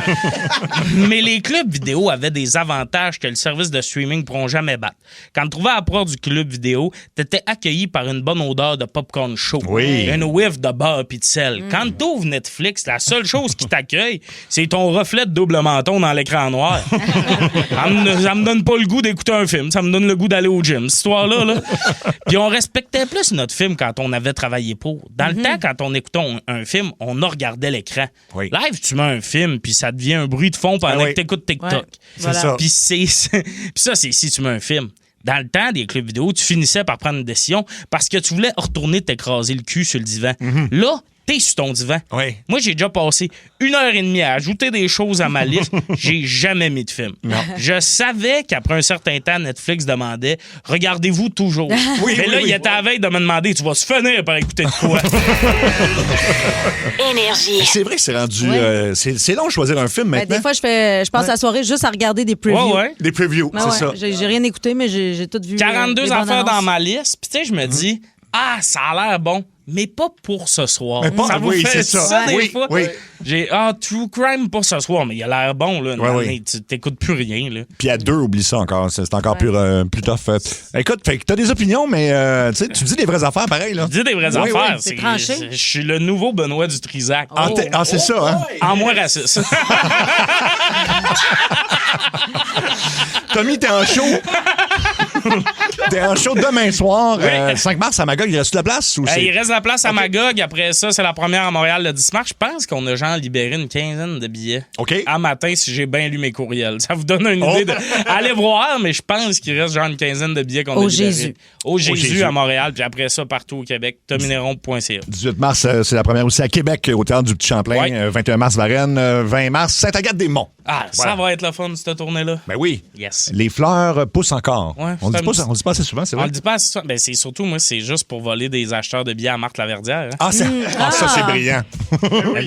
Mais les clubs vidéo avaient des avantages que le service de streaming ne pourront jamais battre. Quand tu trouvais à la porte du club vidéo, t'étais accueilli par une bonne odeur de popcorn chaud. Oui. Une whiff de beurre pis de sel. Quand t'ouvres Netflix, la seule chose qui t'accueille, c'est ton reflet de double menton dans l'écran noir. Ça me donne pas le goût d'écouter un film. Ça me donne le goût d'aller au gym, cette histoire-là. Là. Puis on respectait plus notre film quand on avait travaillé pour. Dans le temps, quand on écoutait un film, on regardait l'écran. Oui. Live, tu mets un film, puis ça devient un bruit de fond pendant que t'écoutes TikTok. Ouais. C'est ça. Puis ça, c'est si tu mets un film. Dans le temps des clubs vidéo, tu finissais par prendre une décision parce que tu voulais retourner t'écraser le cul sur le divan. Là, t'es sur ton divan. Oui. Moi, j'ai déjà passé 1h30 à ajouter des choses à ma liste. J'ai jamais mis de film. Je savais qu'après un certain temps, Netflix demandait « Regardez-vous toujours? » Mais là, il était à la veille de me demander « Tu vas se finir par écouter de quoi? » Énergie. C'est vrai que c'est rendu. C'est long de choisir un film Ben, maintenant. des fois, je passe la soirée juste à regarder des previews. Des previews, Ben c'est ouais, ça. J'ai rien écouté, mais j'ai tout vu. 42 les affaires bandes dans annonces. ma liste. Puis tu sais, je me dis, Ah, ça a l'air bon, mais pas pour ce soir. Mais pas, ça vous oui, fait c'est ça. des Oui, fois? oui. J'ai True Crime pas ce soir, mais il a l'air bon, là. Oui. Tu t'écoutes plus rien, là. Puis à 2, oublie ça encore. C'est encore plus tough. Écoute, fait que t'as des opinions, mais tu dis des vraies affaires pareil, là. Tu dis des vraies Oui, affaires. oui. C'est tranché. Je suis le nouveau Benoît du Trisac. C'est ça, hein? En moins raciste. Tommy, t'es en show. T'es en show demain soir, 5 mars à Magog. Il reste de la place? Ou il reste de la place à Magog. Après ça, c'est la première à Montréal le 10 mars. Je pense qu'on a genre libéré une quinzaine de billets. OK. À matin, si j'ai bien lu mes courriels. Ça vous donne une idée de... Allez voir, mais je pense qu'il reste genre une quinzaine de billets qu'on a libérés. Jésus. Au Jésus à Montréal. Puis après ça, partout au Québec. tomineron.ca. 18 mars, c'est la première aussi à Québec, au Théâtre du Petit Champlain. 21 mars, Varennes. 20 mars, Sainte-Agathe-des-Monts. Ah, Voilà. Ça va être le fun, cette tournée-là. Ben oui. Yes. Les fleurs poussent encore. Ouais, on le dit pas assez souvent, c'est On vrai? le dit pas assez souvent. Ben, c'est surtout, moi, c'est juste pour voler des acheteurs de billets à Marthe Laverdière. Hein. Ça, c'est brillant.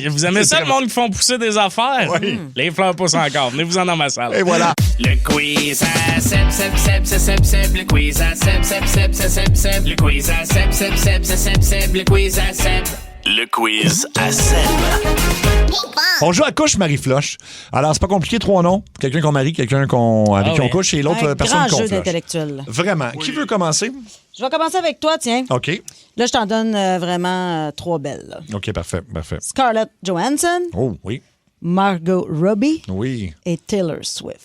Vous aimez ça, le monde qui font pousser des affaires? Oui. Les fleurs poussent encore. Venez-vous-en dans ma salle. Et voilà. Le quiz à Seb. Le quiz à Seb. Le quiz à Seb. Le quiz à Seb. Le quiz à Seb. On joue à couche Marie-Floche. Alors, c'est pas compliqué, 3 noms. Quelqu'un qu'on marie, quelqu'un avec qui on couche et l'autre personne qu'on Grand jeu flush. d'intellectuel. Vraiment. Qui veut commencer? Je vais commencer avec toi, tiens. OK. Là, je t'en donne vraiment 3 belles. Là. OK, parfait. Scarlett Johansson, Oh, oui. Margot Robbie Oui. et Taylor Swift.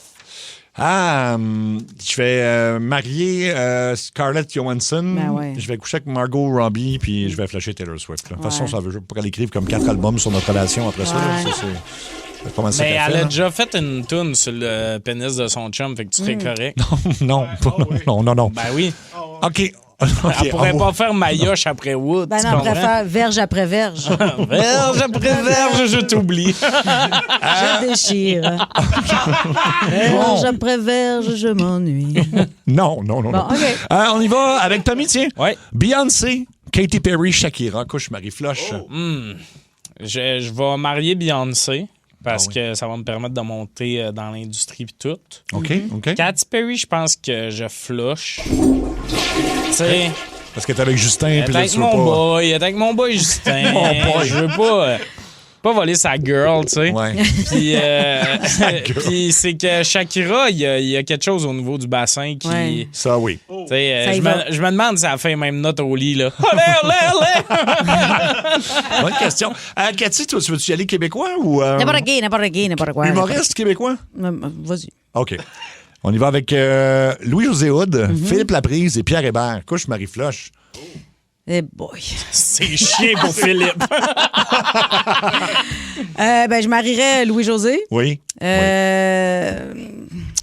Je vais marier Scarlett Johansson. Ben ouais. Je vais coucher avec Margot Robbie, puis je vais flasher Taylor Swift. là. De toute façon, ça veut pas qu'elle écrive comme 4 albums sur notre relation après ça. là. C'est pas mal ça Mais qu'elle elle fait, a là. déjà fait une toune sur le pénis de son chum, fait que tu serais correct. Non. Ben oui. OK. Elle pourrait pas faire Mayoche après Wood. Ben tu non, on comprends? préfère verge après verge. Verge après verge, je t'oublie. Je déchire. Verge après verge, je m'ennuie. Non. Bon, OK. On y va avec Tommy, tiens. Ouais. Beyoncé, Katy Perry, Shakira, couche Marie-Floche. Je vais marier Beyoncé parce que ça va me permettre de monter dans l'industrie pis tout. OK. Katy Perry, je pense que je flush. Tu sais, Parce que t'es avec Justin, elle puis est là, avec tu veux mon pas... boy, elle est avec mon boy Justin. Mon boy. Je veux pas voler sa girl, tu sais. Ouais. Puis, puis c'est que Shakira, il y a quelque chose au niveau du bassin qui... Ouais. Ça, oui. Tu sais, Ça y je me demande si elle fait même note au lit, là. Allez! Bonne question. Cathy, toi, tu veux-tu y aller québécois ou... N'importe quoi. Humoriste québécois? Vas-y. OK. On y va avec Louis-José Hood, Philippe Laprise et Pierre Hébert. Couche Marie-Floche. Eh boy. C'est chiant pour Philippe. Je marierais Louis-José. Oui.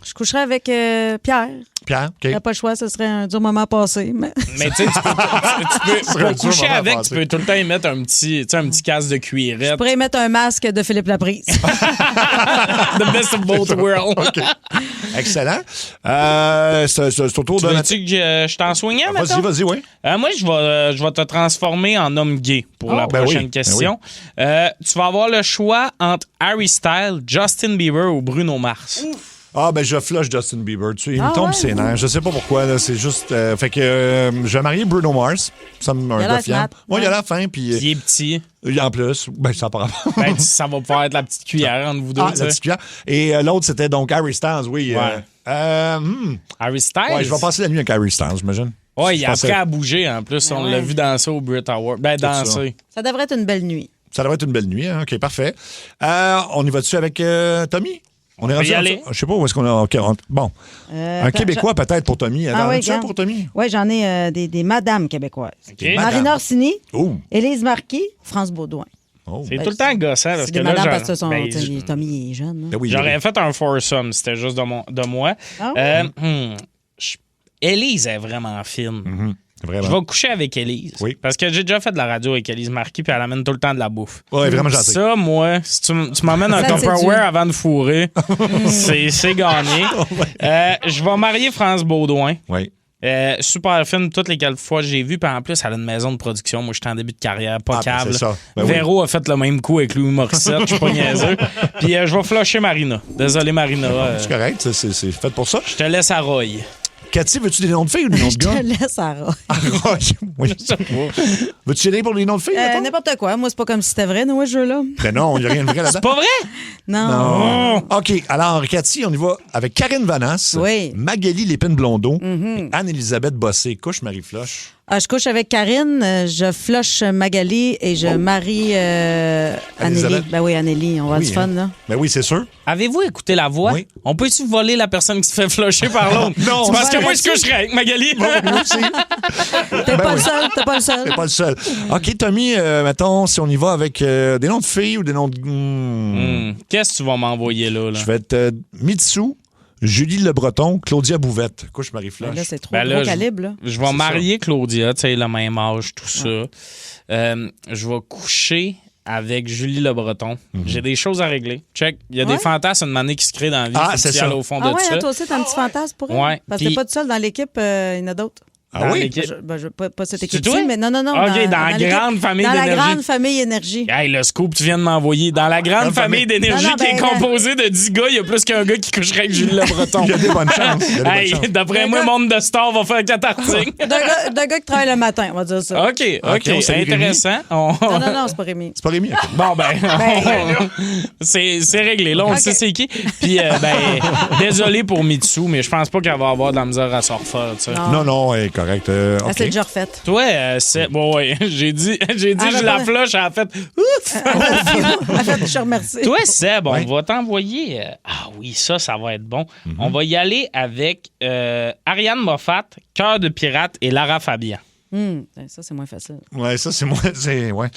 Je coucherais avec Pierre. Pierre, OK. T'as pas le choix, ce serait un dur moment à passer. Mais Mais tu sais, tu peux serait un pour coucher dur moment avec, à tu peux tout le temps y mettre un petit casque de je cuirette. pourrais mettre un masque de Philippe Laprise. The best of both worlds. OK. Excellent. C'est au tour Tu de... veux-tu que je t'en soigne un, mettons? Vas-y, oui. Moi, je vais te transformer en homme gay pour la ben prochaine oui, question. Tu vas avoir le choix entre Harry Styles, Justin Bieber ou Bruno Mars. Je flush Justin Bieber. Il me tombe ses nerfs. Je sais pas pourquoi. Là, c'est juste... fait que je vais marier Bruno Mars. Ça me Il a l'air smart. Moi, il a l'air fin. Puis Il est petit. en plus, ça part Ben, ça va pouvoir être la petite cuillère entre vous deux. la tu sais. petite cuillère. Et l'autre, c'était donc Harry Styles, oui. Harry Styles? Ouais, je vais passer la nuit avec Harry Styles, j'imagine. Ouais, il a pensais- appris à bouger en plus. On l'a vu danser au Brit Award. Ben, danser. Ça devrait être une belle nuit. Ça devrait être une belle nuit. Hein? OK, parfait. On y va-tu avec Tommy? On est peut rendu y aller. Je sais pas où est-ce qu'on a... OK, bon. Un Québécois peut-être pour Tommy. oui, ça pour Tommy? Oui, j'en ai des madames québécoises. OK. Marine Orsini, Oh. Élise Marquis, France Baudouin. C'est tout le temps gossant. Parce C'est que des là, madames parce que ben, Tommy il est jeune. Ben oui, j'aurais fait un foursome. C'était juste de moi. Ah Élise est vraiment fine. Vraiment. Je vais coucher avec Élise. Oui. Parce que j'ai déjà fait de la radio avec Élise Marquis, puis elle amène tout le temps de la bouffe. Ouais, vraiment gentil. Ça, moi, si tu m'amènes un Ça, c'est Tupperware dur. avant de fourrer, c'est gagné. Je vais marier France Baudouin. Oui. Super fine, toutes les quelques fois que j'ai vu. Puis en plus, elle a une maison de production. Moi, j'étais en début de carrière, pas câble. c'est ça. Ben oui. Véro a fait le même coup avec Louis Morissette. Je suis pas niaiseux. Puis je vais flusher Marina. Désolé, Marina. C'est correct, c'est fait pour ça. Je te laisse à Roy. Cathy, veux-tu des noms de filles ou des noms de Je gars? te laisse, Sarah. Oui. Veux-tu aller pour les noms de filles? mettons? N'importe quoi. Moi, c'est pas comme si c'était vrai, nous, ce jeu-là. Ben non, il n'y a rien de vrai là-dedans. C'est pas vrai? Non. OK, alors, Cathy, on y va avec Karine Vanasse, Magali Lépine-Blondeau, et Anne-Élisabeth Bossé. Couche Marie-Floche. Je couche avec Karine, je flush Magali et je marie Anneli. Ben oui, Anneli, on va avoir du fun, là. Ben oui, c'est sûr. Avez-vous écouté la voix? Oui. On peut-tu voler la personne qui se fait flusher par l'autre? Non. C'est parce que moi, je coucherais avec Magali. T'es pas le seul, t'es pas le seul. T'es pas le seul. OK, Tommy, mettons, si on y va avec des noms de filles ou des noms de... Qu'est-ce que tu vas m'envoyer là? Je vais être Mitsou, Julie Le Breton, Claudia Bouvette. Couche Marie-Floche. Ben là, c'est trop gros calibre, là. Je vais marier Claudia, tu sais, le même âge, tout ça. Je vais coucher avec Julie Le Breton. J'ai des choses à régler. Check. Il y a des fantasmes une année qui se créent dans la vie. C'est ça. Au fond de ouais, ça. toi aussi, t'as un petit fantasme pour elle? Ouais. Parce que t'es pas tout seul dans l'équipe, il y en a d'autres. Ah oui? Pas cette équipe-ci, toi? mais non. OK, dans la grande famille d'énergie. d'énergie. Dans la grande famille énergie. Hey, le scoop que tu viens de m'envoyer. Dans la grande famille d'énergie qui est composée de 10 gars, il y a plus qu'un gars qui coucherait avec Julie Le Breton. Il y a des bonnes chances. Hey, d'après moi, Monde de Star va faire 4 articles. D'un gars qui travaille le matin, on va dire ça. OK, c'est intéressant. Non, c'est pas Rémi. C'est pas Rémi? Okay. Bon, c'est réglé. Là, on sait c'est qui. Puis, désolé pour Mitsu, mais je pense pas qu'elle va avoir de la misère à s'en refaire. Non, elle est correcte. C'est déjà refaite. Toi, c'est. Bon, ouais. J'ai dit, je la flush, elle a fait. Ouf! Elle a fait, je te remercie. Toi, Seb, on va t'envoyer. Ah oui, ça va être bon. On va y aller avec Ariane Moffat, Cœur de pirate et Lara Fabian. Ça, c'est moins facile. Ouais, ça, c'est moins.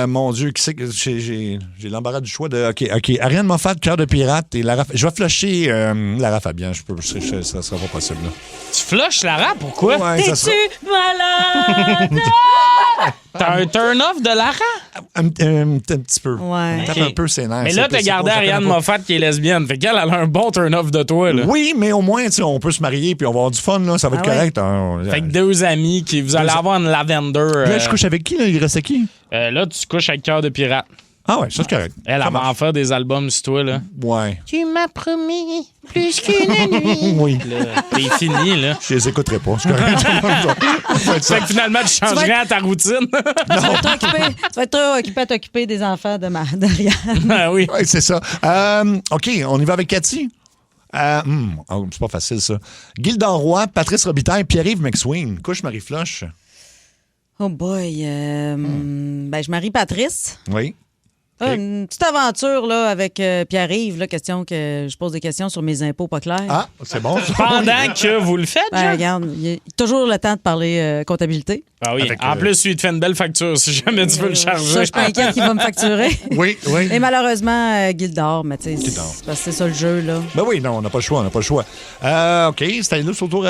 Mon Dieu, qui c'est que j'ai l'embarras du choix de. OK. Ariane Moffat, Cœur de pirate et Lara. Je vais flusher Lara Fabian. Ça sera pas possible, là. Tu flushes Lara? Pourquoi? Ouais, T'es-tu malade? T'as un turn-off de Lara? Un petit peu. Ouais. Tape un peu ses nerfs. Mais là, t'as gardé Ariane Moffat qui est lesbienne. Fait qu'elle a un bon turn-off de toi, là. Oui, mais au moins, on peut se marier puis on va avoir du fun, là. Ça va être correct. Fait que 2 amis qui. Vous allez avoir une lavender. Là, je couche avec qui, là? Il reste qui? Là, tu couches avec Cœur de pirate. Ah ouais, ça c'est correct. Elle va en faire des albums sur toi, là. Ouais. Tu m'as promis plus qu'une nuit. Oui. T'es fini, là. Je les écouterai pas. C'est correct. Fait que finalement, tu changerais à ta routine. Tu vas être trop occupé à t'occuper des enfants d'Ariane. Ah oui. Ouais, c'est ça. OK, on y va avec Cathy. C'est pas facile, ça. Gilda Roy, Patrice Robitaille, Pierre-Yves McSween. Couche Marie-Floche. Oh boy. Je marie Patrice. Oui. Une petite aventure là, avec Pierre-Yves, là, question que je pose des questions sur mes impôts pas clairs. Ah, c'est bon. Pendant que vous le faites, regarde, il y a toujours le temps de parler comptabilité. Ah oui. En plus, lui, il te fait une belle facture si jamais tu veux le charger. Ça, je suis pas inquiète qu'il va me facturer. Oui. Et malheureusement, Gildor, mais tu sais, c'est parce que c'est ça le jeu, là. Ben oui, non, on n'a pas le choix, OK, c'était là sur le tour.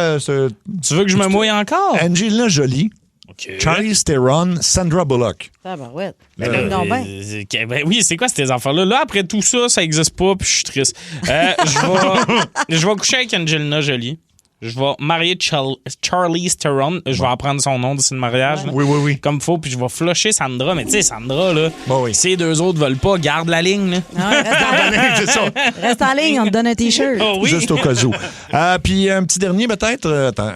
Tu veux que je me mouille encore? Angelina Jolie. Okay. Charlize Theron, Sandra Bullock. Ah, ben ouais. Ben oui, c'est quoi ces affaires-là? Là, après tout ça, ça n'existe pas, puis je suis triste. Je vais coucher avec Angelina Jolie. Je vais marier Charlize Theron. Je vais apprendre son nom d'ici le mariage. Là, oui. Comme il faut, puis je vais flusher Sandra. Mais tu sais, Sandra, là, si les 2 autres veulent pas, garde la ligne. Là. Reste en ligne, on te donne un T-shirt. Oh, oui. Juste au cas où. Puis un petit dernier, peut-être. Attends.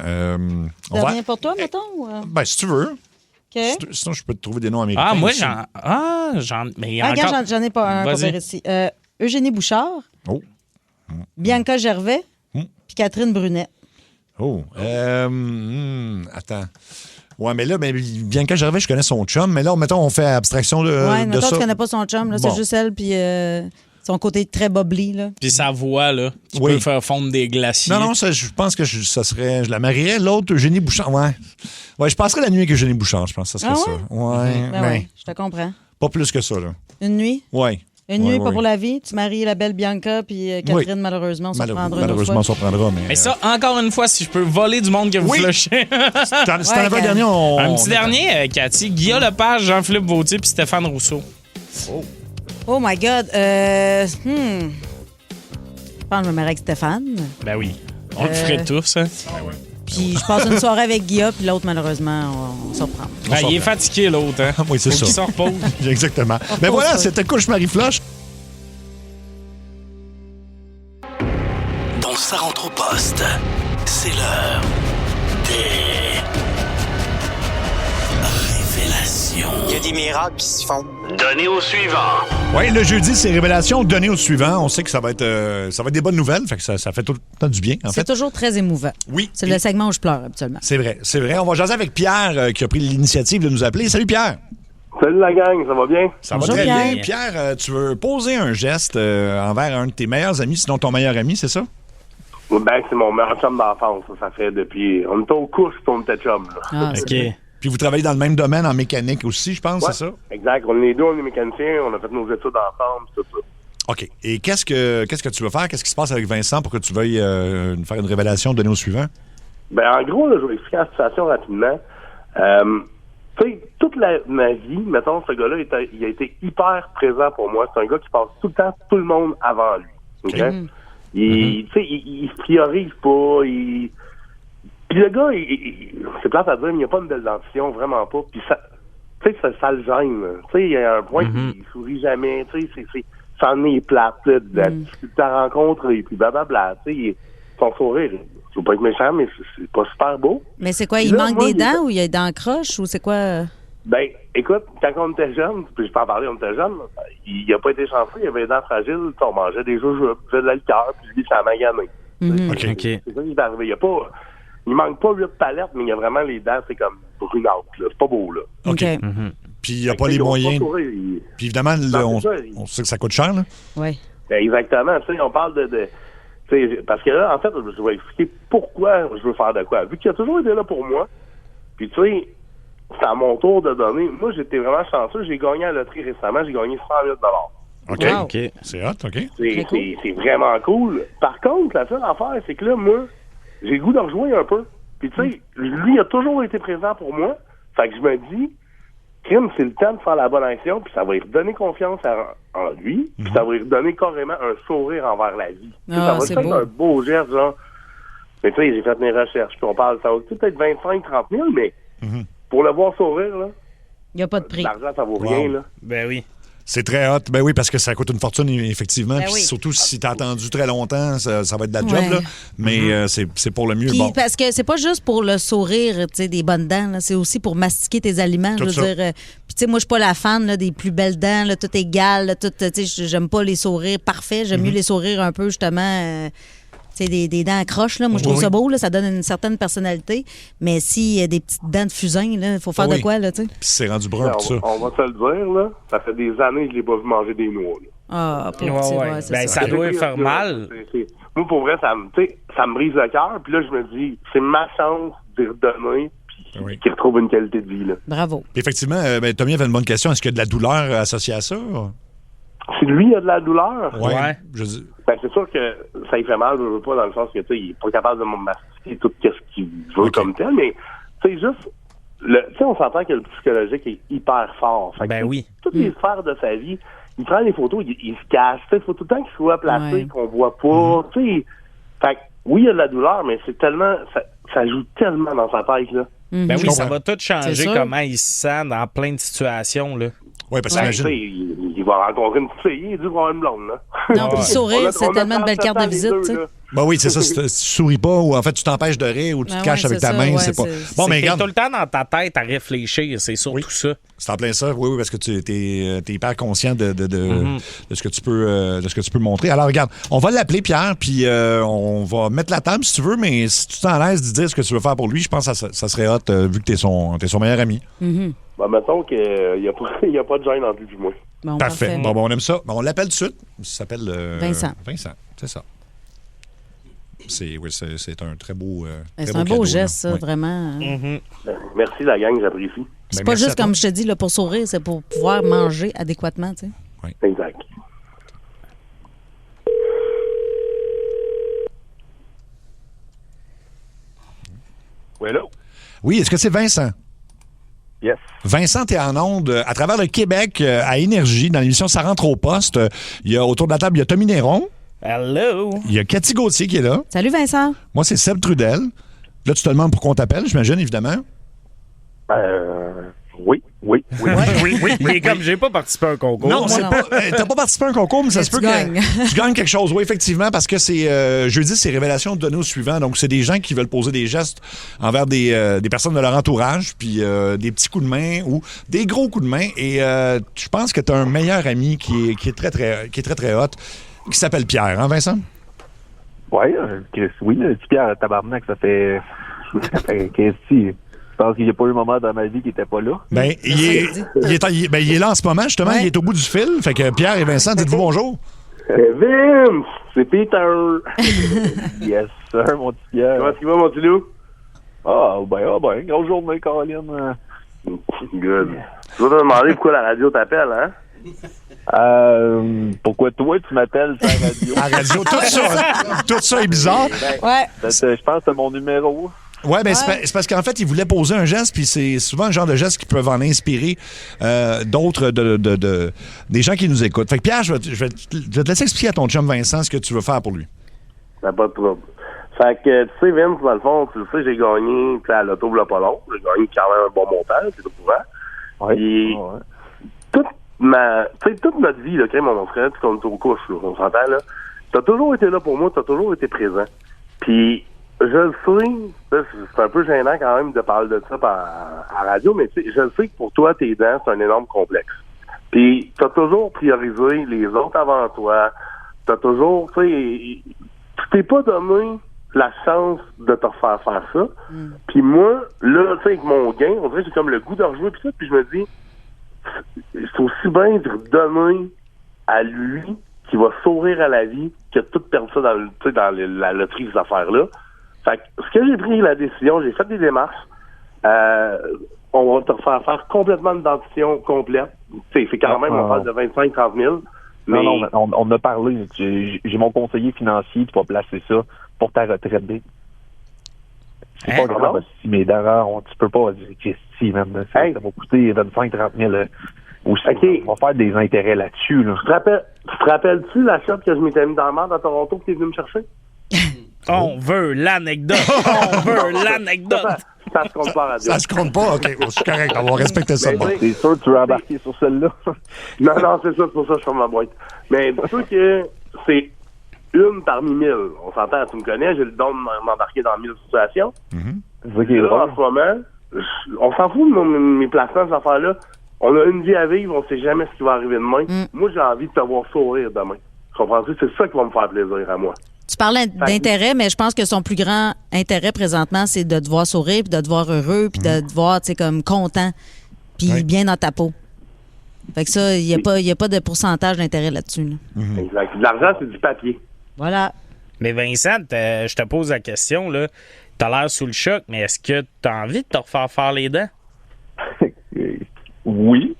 Dernier pour toi, mettons? Ben, si tu veux. Okay. Sinon, je peux te trouver des noms américains. Ah, moi, aussi. J'en ai pas un copain ici. Eugénie Bouchard. Oh. Bianca Gervais. Puis Catherine Brunet. Oh. Attends. Ouais, mais là, Bianca Gervais, je connais son chum. Mais là, mettons, on fait abstraction de mettons, ça. tu connais pas son chum. Là, c'est juste elle, puis son côté très bubbly. Là. Puis sa voix, là, tu peux faire fondre des glaciers. Non, ça, je pense que ça serait... Je la marierais. L'autre, Eugénie Bouchard, ouais. Ouais, je passerais la nuit avec Eugénie Bouchard, je pense que ça serait ça. Ouais, ouais, je te comprends. Pas plus que ça, là. Une nuit? Ouais. Une nuit, pas pour la vie. Tu maries la belle Bianca, puis Catherine, malheureusement, on s'en prendra. Malheureusement, on s'en prendra. Mais ça, encore une fois, si je peux voler du monde que vous flushez. Si t'en avais un dernier, un petit dernier, Cathy. Guillaume Lepage, Jean-Philippe Vautier, puis Stéphane Rousseau. Oh my God. Je pense que je me marie avec Stéphane. Ben oui. On le ferait tous, hein? Puis je passe une soirée avec Guilla, puis l'autre, malheureusement, on s'en prend. Il est fatigué, l'autre. Hein? Oui, c'est ça. Il s'en repose. Exactement. Mais voilà, c'était Couche Marie-Floche. Donc ça rentre au poste. C'est l'heure des révélations. Il y a des miracles qui se font. Donnez au suivant. Oui, le jeudi, c'est révélation donnée au suivant. On sait que ça va être des bonnes nouvelles, fait que ça fait tout le temps du bien, en fait. C'est toujours très émouvant. Oui. C'est le segment où je pleure, habituellement. C'est vrai. On va jaser avec Pierre qui a pris l'initiative de nous appeler. Salut Pierre. Salut la gang, ça va bien? Ça va très bien. Pierre, tu veux poser un geste envers un de tes meilleurs amis, sinon ton meilleur ami, c'est ça? Ben, c'est mon meilleur chum d'enfance. Ça fait depuis... On était au couche, on était chum. OK. Puis vous travaillez dans le même domaine en mécanique aussi, je pense, c'est ça? Exact. On est deux, on est mécaniciens. On a fait nos études ensemble, tout ça. OK. Et qu'est-ce que tu veux faire? Qu'est-ce qui se passe avec Vincent pour que tu veuilles faire une révélation donnée au suivant? Ben, en gros, là, je vais expliquer la situation rapidement. Tu sais, toute ma vie, mettons, ce gars-là, il a été hyper présent pour moi. C'est un gars qui passe tout le temps tout le monde avant lui. OK? Tu sais, il se priorise pas. Puis le gars, c'est plate à dire, mais il n'y a pas une belle dentition, vraiment pas. Puis ça, tu sais, ça le gêne. Tu sais, il y a un point qu'il sourit jamais. Tu sais, ça en est plate, là, de la difficulté à rencontrer, puis blablabla. Tu sais, son sourire, je veux pas être méchant, mais c'est pas super beau. Mais c'est quoi, il manque des dents ou il a des dents croches ou c'est quoi? Ben, écoute, quand on était jeune, puis je peux en parler, on était jeune, il a pas été chanceux, il avait des dents fragiles, on mangeait des jujubes, il faisait de la liqueur, puis lui, ça a magané. OK. C'est ça qui est arrivé. Il manque pas 8 palettes, mais il y a vraiment les dents, c'est comme brunâtres, là. C'est pas beau, là. OK. Puis il n'y a pas les moyens. Puis évidemment, là, on sait que ça coûte cher, là. Oui. Ben, exactement. Tu sais, on parle de parce que là, en fait, je vais expliquer pourquoi je veux faire de quoi. Vu qu'il a toujours été là pour moi, puis tu sais, c'est à mon tour de donner. Moi, j'étais vraiment chanceux. J'ai gagné à la loterie récemment. J'ai gagné 100 000 OK. Wow. OK. C'est hot, OK. C'est vraiment cool. Par contre, la seule affaire, c'est que là, moi, j'ai le goût de rejouer un peu. Puis tu sais, lui, il a toujours été présent pour moi. Fait que je me dis, Kim, c'est le temps de faire la bonne action, puis ça va lui redonner confiance en lui, puis ça va lui redonner carrément un sourire envers la vie. Ça va être un beau geste, genre. Mais tu sais, j'ai fait mes recherches, puis on parle, ça va peut-être 25-30 000, mais pour le voir sourire, là, il n'y a pas de prix. L'argent, ça vaut rien, là. Ben oui. C'est très hot. Ben oui, parce que ça coûte une fortune, effectivement. Ben Puis oui. surtout si t'as attendu très longtemps, ça va être de la job, là. Mais c'est pour le mieux. Puis, Bon. parce que c'est pas juste pour le sourire, tu sais, des bonnes dents, là, c'est aussi pour mastiquer tes aliments. Tout Je veux dire, puis tu sais, moi, je suis pas la fan là, des plus belles dents, là, tout égal, là, tout, tu sais, j'aime pas les sourires parfaits, j'aime mieux les sourires un peu, justement, tu sais, des dents accroches, là. Moi, je trouve ça beau, là, ça donne une certaine personnalité. Mais s'il y a des petites dents de fusain, là, il faut faire de quoi, là, tu sais? Puis c'est rendu brun, tout ça. On va se le dire, là. Ça fait des années que je l'ai pas vu manger des noix, là. Ah, ouais. Ben, ça doit faire mal. Moi, pour vrai, ça me brise le cœur. Puis là, je me dis, c'est ma chance d'y redonner, puis qu'il retrouve une qualité de vie, là. Bravo. Puis effectivement, Tommy avait une bonne question. Est-ce qu'il y a de la douleur associée à ça? Si lui, il a de la douleur, ben, c'est sûr que ça lui fait mal, je veux pas, dans le sens que, tu sais, il est pas capable de mastiquer tout ce qu'il veut comme tel, mais, tu sais, juste, tu sais, on s'entend que le psychologique est hyper fort. Fait que, toutes les sphères de sa vie, il prend les photos, il se cache, tu sais, il faut tout le temps qu'il soit placé, qu'on voit pas, tu sais. Fait que, oui, il y a de la douleur, mais c'est tellement, ça joue tellement dans sa tête, là. Ben oui, ça va tout changer comment il se sent dans plein de situations, là. Oui, parce que il va rencontrer une petite fille, il dit voir une blonde, là. Non, puis sourire, c'est tellement une belle carte de visite, tu sais. Ben oui, c'est ça. Si tu souris pas ou en fait tu t'empêches de rire ou tu te caches avec ta main, c'est pas. Bon, mais regarde. T'es tout le temps dans ta tête à réfléchir, c'est surtout ça. C'est en plein ça, oui, parce que tu es hyper conscient de ce que tu peux montrer. Alors regarde, on va l'appeler Pierre, puis on va mettre la table si tu veux, mais si tu t'en laisses de dire ce que tu veux faire pour lui, je pense que ça serait hot vu que t'es son meilleur ami. Ben, mettons qu'il n'y a pas de gêne entre lui et moi. Bon, parfait. Bon, on aime ça. Bon, on l'appelle tout de suite. Il s'appelle Vincent. Vincent, c'est ça. C'est un très beau. C'est un beau cadeau, geste, ça, vraiment. Merci, la gang, j'apprécie. C'est pas juste, comme je te dis, là, pour sourire, c'est pour pouvoir manger adéquatement, tu sais. Oui. Exact. Oui, allô? Oui, est-ce que c'est Vincent? Yes. Vincent, t'es en onde à travers le Québec à Énergie, dans l'émission Ça rentre au poste. Autour de la table, il y a Tommy Néron. Hello. Il y a Cathy Gauthier qui est là. Salut, Vincent. Moi, c'est Seb Trudel. Là, tu te demandes pourquoi on t'appelle, j'imagine, évidemment. Oui. oui. Il est comme, j'ai pas participé à un concours. Non, c'est pas. T'as pas participé à un concours, mais ça se peut que tu gagnes quelque chose. Oui, effectivement, parce que c'est jeudi, c'est révélation de données au suivant. Donc, c'est des gens qui veulent poser des gestes envers des personnes de leur entourage, puis des petits coups de main ou des gros coups de main. Et je pense que tu as un meilleur ami qui est très, très hot, qui s'appelle Pierre, hein, Vincent? Oui, petit Pierre, tabarnak, ça fait qu'est-ce je pense qu'il n'y a pas eu un moment dans ma vie qui n'était pas là. Ben, il est là en ce moment, justement. Ouais. Il est au bout du fil. Fait que Pierre et Vincent, dites-vous bonjour. Vince, c'est Peter. Yes, sir, mon petit Pierre. Comment tu vas, mon petit loup? Ah, ben, grosse journée, Caroline. Good. Tu vas te demander pourquoi la radio t'appelle, hein? Pourquoi toi, tu m'appelles sur la radio? À radio, tout ça est bizarre. Ouais. Je pense que c'est mon numéro. Oui, ben c'est parce qu'en fait, il voulait poser un geste, puis c'est souvent le genre de geste qui peuvent en inspirer d'autres, des gens qui nous écoutent. Fait que Pierre, je vais te laisser expliquer à ton chum Vincent ce que tu veux faire pour lui. Ça pas de trouble. Fait que, tu sais, Vince, dans le fond, tu le sais, j'ai gagné à l'auto il y a pas long. J'ai gagné quand même un bon montant, c'est au courant. Oui. Toute notre vie, là, quand mon frère, quand on est aux couches, là, on s'entend, là, t'as toujours été là pour moi, t'as toujours été présent. Puis, je le sais, c'est un peu gênant quand même de parler de ça à radio, mais je le sais que pour toi, tes dents, c'est un énorme complexe. Puis, t'as toujours priorisé les autres avant toi. T'as toujours, tu t'es pas donné la chance de te refaire faire ça. Puis moi, là, tu sais, avec mon gain, on dirait que j'ai comme le goût de rejouer, puis ça, puis je me dis, c'est aussi bien de redonner à lui qui va sourire à la vie que de tout perdre ça dans la loterie des affaires-là. Fait que, ce que j'ai pris la décision, j'ai fait des démarches. On va te faire faire complètement une dentition complète. Tu sais, c'est quand même, on parle de 25-30 000. Mais... Non, on a parlé. J'ai mon conseiller financier qui va placer ça pour ta retraite. C'est pas grave si mes dents, tu peux pas dire que si, même. Ça va coûter 25-30 000 aussi. Okay. On va faire des intérêts là-dessus. Là. Tu te rappelles-tu la shot que je m'étais mis dans la merde à Toronto que tu es venu me chercher? On veut l'anecdote. Ça se compte pas à radio. Ça se compte pas? OK, c'est correct. On va respecter ça. C'est sûr que tu vas embarquer sur celle-là. non, c'est ça. C'est pour ça que je ferme ma boîte. Mais c'est sûr que c'est une parmi 1000. On s'entend, tu me connais. J'ai le don de m'embarquer dans 1000 situations. Là, en ce moment, on s'en fout de mes placements, ces affaires-là. On a une vie à vivre. On sait jamais ce qui va arriver demain. Moi, j'ai envie de te voir sourire demain. Comprends-tu? C'est ça qui va me faire plaisir à moi. Tu parles d'intérêt, mais je pense que son plus grand intérêt présentement, c'est de te voir sourire, puis de te voir heureux, puis de te voir, tu sais, comme content, puis bien dans ta peau. Fait que ça, il n'y a pas de pourcentage d'intérêt là-dessus. Là. Exact. L'argent, c'est du papier. Voilà. Mais Vincent, je te pose la question, là. T'as l'air sous le choc, mais est-ce que t'as envie de te refaire faire les dents? Oui.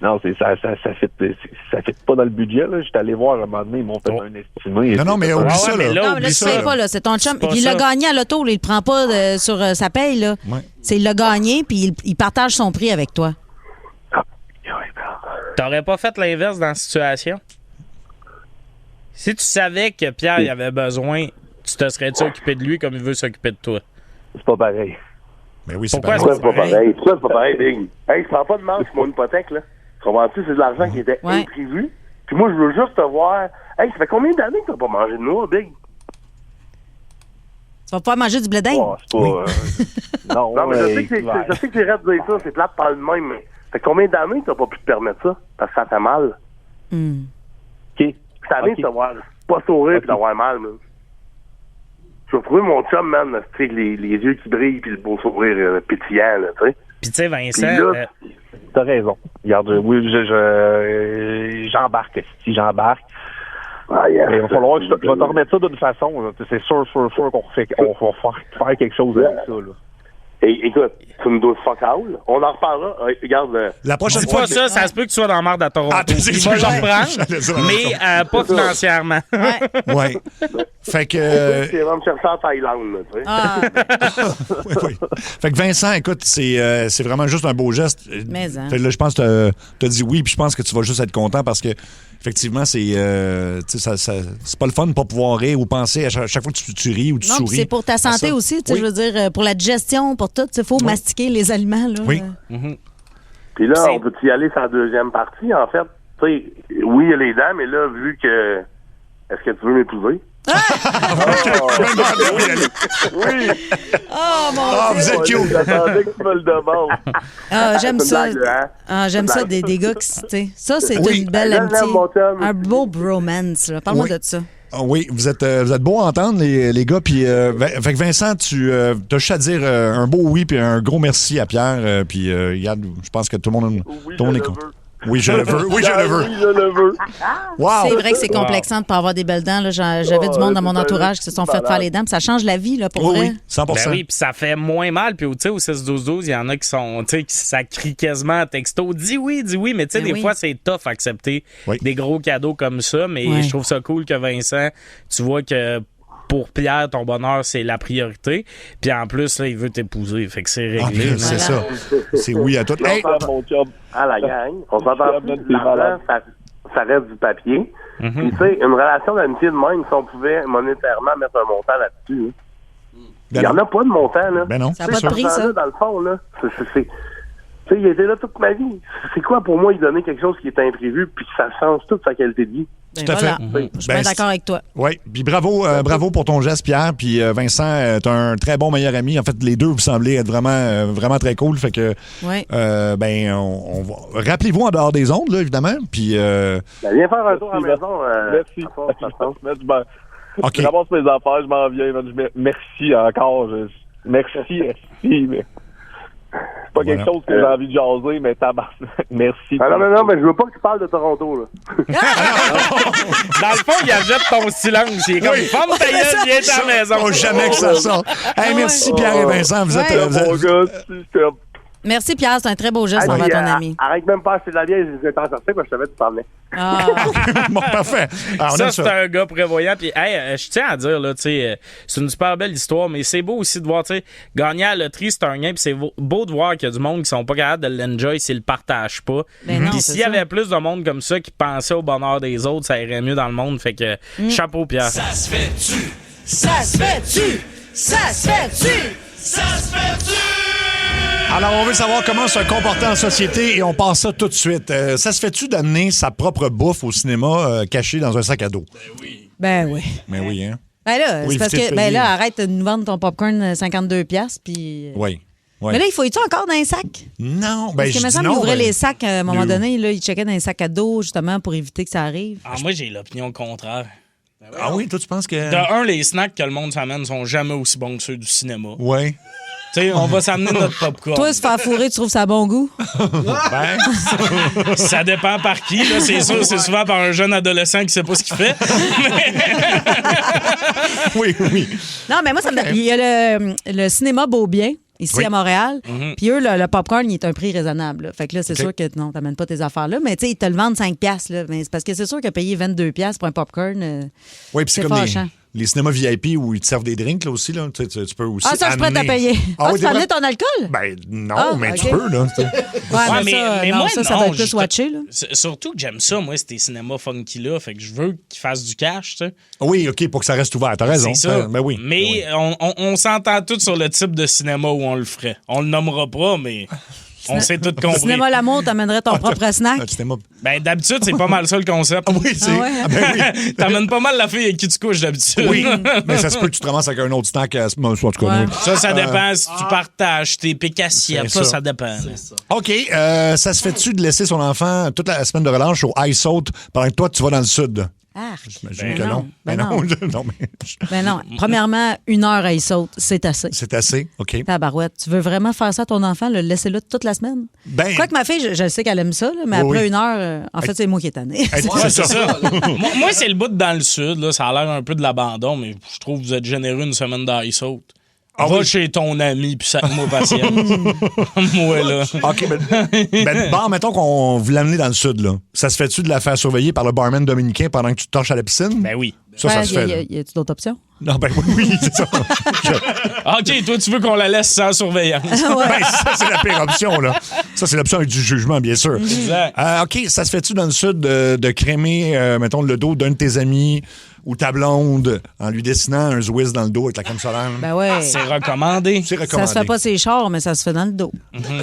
Non, ça fit pas dans le budget. Là. J'étais allé voir à un moment donné, ils m'ont fait un estimé. Non, mais oublie ça. Là, tu sais pas, là, c'est ton chum. Puis il l'a gagné à l'auto, il le prend pas sur sa paye. Là. Ouais. Il l'a gagné, puis il partage son prix avec toi. T'aurais pas fait l'inverse dans la situation? Si tu savais que Pierre il avait besoin, tu te serais-tu occupé de lui comme il veut s'occuper de toi? C'est pas pareil. Mais oui, pourquoi c'est pas pareil? Pourquoi c'est pas pareil, Big? Hey, je prends pas de manque sur mon hypothèque, là. Comprends-tu? C'est de l'argent qui était imprévu. Puis moi, je veux juste te voir. Hey, ça fait combien d'années que t'as pas mangé de noix, Big? Tu vas pas manger du blé d'Inde? C'est pas... non, mais je sais que c'est rare de dire ça. C'est plate de parler de même, mais ça fait combien d'années que t'as pas pu te permettre ça? Parce que ça fait mal. OK. Cette année, de t'avoir pas sourire et d'avoir mal, man. Je vais trouver mon chum, man, tu sais, les yeux qui brillent puis le beau sourire pétillant, là, tu sais. Puis tu sais, Vincent... T'as raison. Regarde, oui, j'embarque. Si j'embarque, il va falloir que je vais te remettre ça d'une façon. Là. C'est sûr qu'on va faire quelque chose avec ça. Là. Et écoute, tu me dois fuck all. On en reparlera. Regarde. La prochaine fois. Ça se peut que tu sois dans la merde à Toronto. Il va le reprendre, mais pas financièrement. Ouais. Fait que. Il va me chercher en Thaïlande, tu sais. Oui. Fait que Vincent, écoute, c'est vraiment juste un beau geste. Mais hein. Fait que là, je pense que t'as dit oui, puis je pense que tu vas juste être content parce que effectivement, c'est pas le fun de pas pouvoir rire ou penser à chaque fois que tu ris ou tu souris. C'est pour ta santé aussi, je veux dire, pour la digestion, pour pour tout. Il faut mastiquer les aliments. Là. Oui. Puis là, on peut y aller sur la deuxième partie, en fait. Tu sais, oui, il y a les dents, mais là, vu que... Est-ce que tu veux m'épouser? Oui! Oh, mon Dieu! Vous êtes cute! J'attendais que tu me le demandes. J'aime ça. J'aime ça, Blague. des gars qui... Ça, c'est Oui. une belle J'aime amitié. mon chum. Un beau bromance. Là. Parle-moi Oui. de ça. Ah oui, vous êtes beaux à entendre, les gars. Puis, fait que Vincent, tu as juste à dire un beau oui puis un gros merci à Pierre. Puis, regarde, je pense que tout le monde est content. Oui, je le veux. Oui, je le veux. Oui, je le veux. Wow. C'est vrai que c'est complexant de pas avoir des belles dents. Là. J'avais du monde dans mon entourage qui se sont fait faire les dents. Puis ça change la vie, là, pour vrai. Oui, 100%. Ben oui, puis ça fait moins mal. Puis, tu sais, au 6-12-12, il y en a qui sont, tu sais, ça crie quasiment à texto. Dis oui. Mais tu sais, des fois, c'est tough à accepter des gros cadeaux comme ça. Mais je trouve ça cool que Vincent, tu vois que pour Pierre, ton bonheur, c'est la priorité. Puis en plus, là, il veut t'épouser. Fait que c'est réglé. C'est ça. C'est oui à tout. Hey, à la gang, on s'entend plus, l'argent, ça reste du papier. Puis, tu sais, une relation d'amitié de même, si on pouvait monétairement mettre un montant là-dessus, il n'y en a pas de montant, là. Ben non, ça n'a pas de prix, ça. Dans le fond, là, tu sais, il était là toute ma vie. C'est quoi pour moi, il donnait quelque chose qui est imprévu, puis ça change toute sa qualité de vie. Tout à fait. Je suis bien d'accord avec toi. Oui, puis bravo pour ton geste, Pierre. Puis Vincent, t'es un très bon meilleur ami. En fait, les deux, vous semblez être vraiment très cool. Fait que, on va... Rappelez-vous en dehors des ondes, là, évidemment. Puis... viens faire un tour à la maison. Merci. OK. Je ramasse mes affaires, je m'en viens. Merci encore. Merci. Mais... C'est pas quelque chose que j'ai envie de jaser, mais tabarnak. Merci. Non, mais je veux pas que tu parles de Toronto, là. Dans le fond, il achète ton silence. Il est comme, ferme ta gueule, viens à la maison. Faut jamais que ça sorte. Hey, merci, Pierre et Vincent. Vous êtes... Merci, Pierre. C'est un très beau geste envers ton ami. Arrête même pas acheter de la bière, je vais t'en sortir, moi, je savais que tu t'en venais. Bon, parfait. Alors, ça, c'est un gars prévoyant. Puis, hey, je tiens à dire, là, tu sais, c'est une super belle histoire, mais c'est beau aussi de voir, tu sais, gagner à la loterie, c'est un gain. Puis, c'est beau de voir qu'il y a du monde qui sont pas capables de l'enjoy s'ils le partagent pas. Puis, s'il y avait plus de monde comme ça qui pensait au bonheur des autres, ça irait mieux dans le monde. Fait que, chapeau, Pierre. Ça se fait-tu? Ça se fait-tu? Ça se fait-tu? Ça se fait-tu? Alors, on veut savoir comment se comporter en société et on passe ça tout de suite. Ça se fait-tu d'amener sa propre bouffe au cinéma cachée dans un sac à dos? Ben oui. Ben oui, hein? Ben là, Oui, c'est parce que, ben là, arrête de nous vendre ton popcorn 52$, puis... Oui. Mais là, il faut-tu encore dans un sac? Non, Parce que, me semble, il ouvrait les sacs à un moment donné, là, il checkait dans les sacs à dos, justement, pour éviter que ça arrive. Ah, moi, j'ai l'opinion contraire. Ah oui, toi, tu penses que... De un, les snacks que le monde s'amène sont jamais aussi bons que ceux du cinéma. Oui. Tu sais, on va s'amener notre popcorn. Toi, se faire fourrer, tu trouves ça a bon goût? Ben, ça dépend par qui. Là, c'est sûr, c'est souvent par un jeune adolescent qui sait pas ce qu'il fait. Oui. Non, mais moi, il y a le cinéma Beaubien, ici à Montréal. Puis eux, le popcorn, il est un prix raisonnable. Là. Fait que là, c'est sûr que non, t'amènes pas tes affaires là. Mais tu sais, ils te le vendent 5$. Là. Mais c'est parce que c'est sûr que payer 22$ pour un popcorn, oui, puis c'est comme les cinémas VIP où ils te servent des drinks là aussi. Là. Tu peux aussi ça, je suis prête à payer. Tu peux amener ton alcool? Ben non, mais tu peux. Là. mais moi, ça va être plus watché. Là. Surtout que j'aime ça, moi, ces cinémas funky-là. Fait que je veux qu'ils fassent du cash. Tu sais. Oui, OK, pour que ça reste ouvert. T'as raison. C'est ça. Ben oui. Mais on s'entend tous sur le type de cinéma où on le ferait. On le nommera pas, mais... On s'est tout compris. Cinéma L'amour, t'amènerais ton propre snack? Ben, d'habitude, c'est pas mal ça le concept. Oui, c'est. Oui. T'amènes pas mal la fille avec qui tu couches d'habitude. Oui, mais ça se peut que tu te ramasses avec un autre snack. En tout cas, Ça dépend si tu partages tes pics assiettes. Ça dépend. OK. Ça se fait-tu de laisser son enfant toute la semaine de relâche au ice out pendant que toi, tu vas dans le sud? J'imagine que non. Ben non. Premièrement, 1 heure à y saute, c'est assez. C'est assez, OK. Tabarouette. Tu veux vraiment faire ça à ton enfant, le laisser là toute la semaine? Ben... Quoique ma fille, je sais qu'elle aime ça, là, mais après 1 heure, en fait, c'est moi qui ai tanné. C'est ça. Moi, c'est le bout dans le sud. Là, ça a l'air un peu de l'abandon, mais je trouve que vous êtes généreux une semaine d'ice out. Va chez ton ami, puis ça moi patience. Moi, là. OK, mettons qu'on vous l'amener dans le sud, là. Ça se fait-tu de la faire surveiller par le barman dominicain pendant que tu te torches à la piscine? Ben oui. Ça se fait. Y a-tu d'autres options? Non, ben oui, c'est ça. OK, toi, tu veux qu'on la laisse sans surveillance. Ben, ça, c'est la pire option, là. Ça, c'est l'option avec du jugement, bien sûr. Exact. OK, ça se fait-tu dans le sud de crémer, mettons, le dos d'un de tes amis ou ta blonde en lui dessinant un Zwiz dans le dos avec la crème solaire. Ben ouais. C'est recommandé. C'est Ça recommandé. se fait pas ses chars, mais ça se fait dans le dos.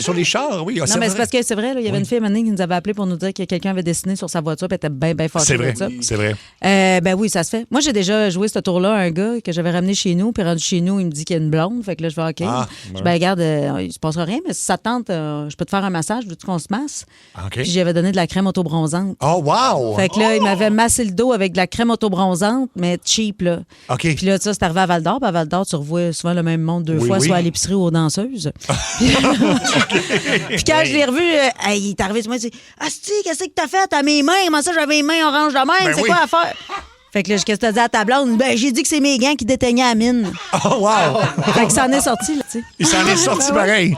Sur les chars, oui. Non, mais c'est parce que c'est vrai, là, il y avait une fille à un moment donné qui nous avait appelé pour nous dire que quelqu'un avait dessiné sur sa voiture et était bien fâchée C'est vrai, de ça. c'est vrai. Ben oui, ça se fait. Moi, j'ai déjà joué ce tour-là à un gars que j'avais ramené chez nous, puis rendu chez nous, il me dit qu'il y a une blonde. Fait que là, je vais OK. Je dis, ben regarde, il se passera rien, mais si ça te tente, je peux te faire un massage, veux-tu qu'on se masse? OK. Puis j'avais donné de la crème autobronzante. Oh, wow! Fait que là, il m'avait massé le dos avec de la crème autobronzante, mais cheap, là. OK. Puis là, ça, c'est arrivé à Val-d'Or. Puis à Val-d'Or, tu revois souvent le même monde deux fois, soit à l'épicerie ou aux danseuses. Puis quand je l'ai revu, il est arrivé sur moi, il dit « Asti, qu'est-ce que t'as fait à mes mains? Comment ça, j'avais les mains oranges de même? C'est quoi à faire? » Fait que là, qu'est-ce que t'as dit à ta blonde? Ben, j'ai dit que c'est mes gants qui déteignaient la mine. Oh, wow! Fait que ça en est sorti, là, tu sais. Il s'en est sorti pareil.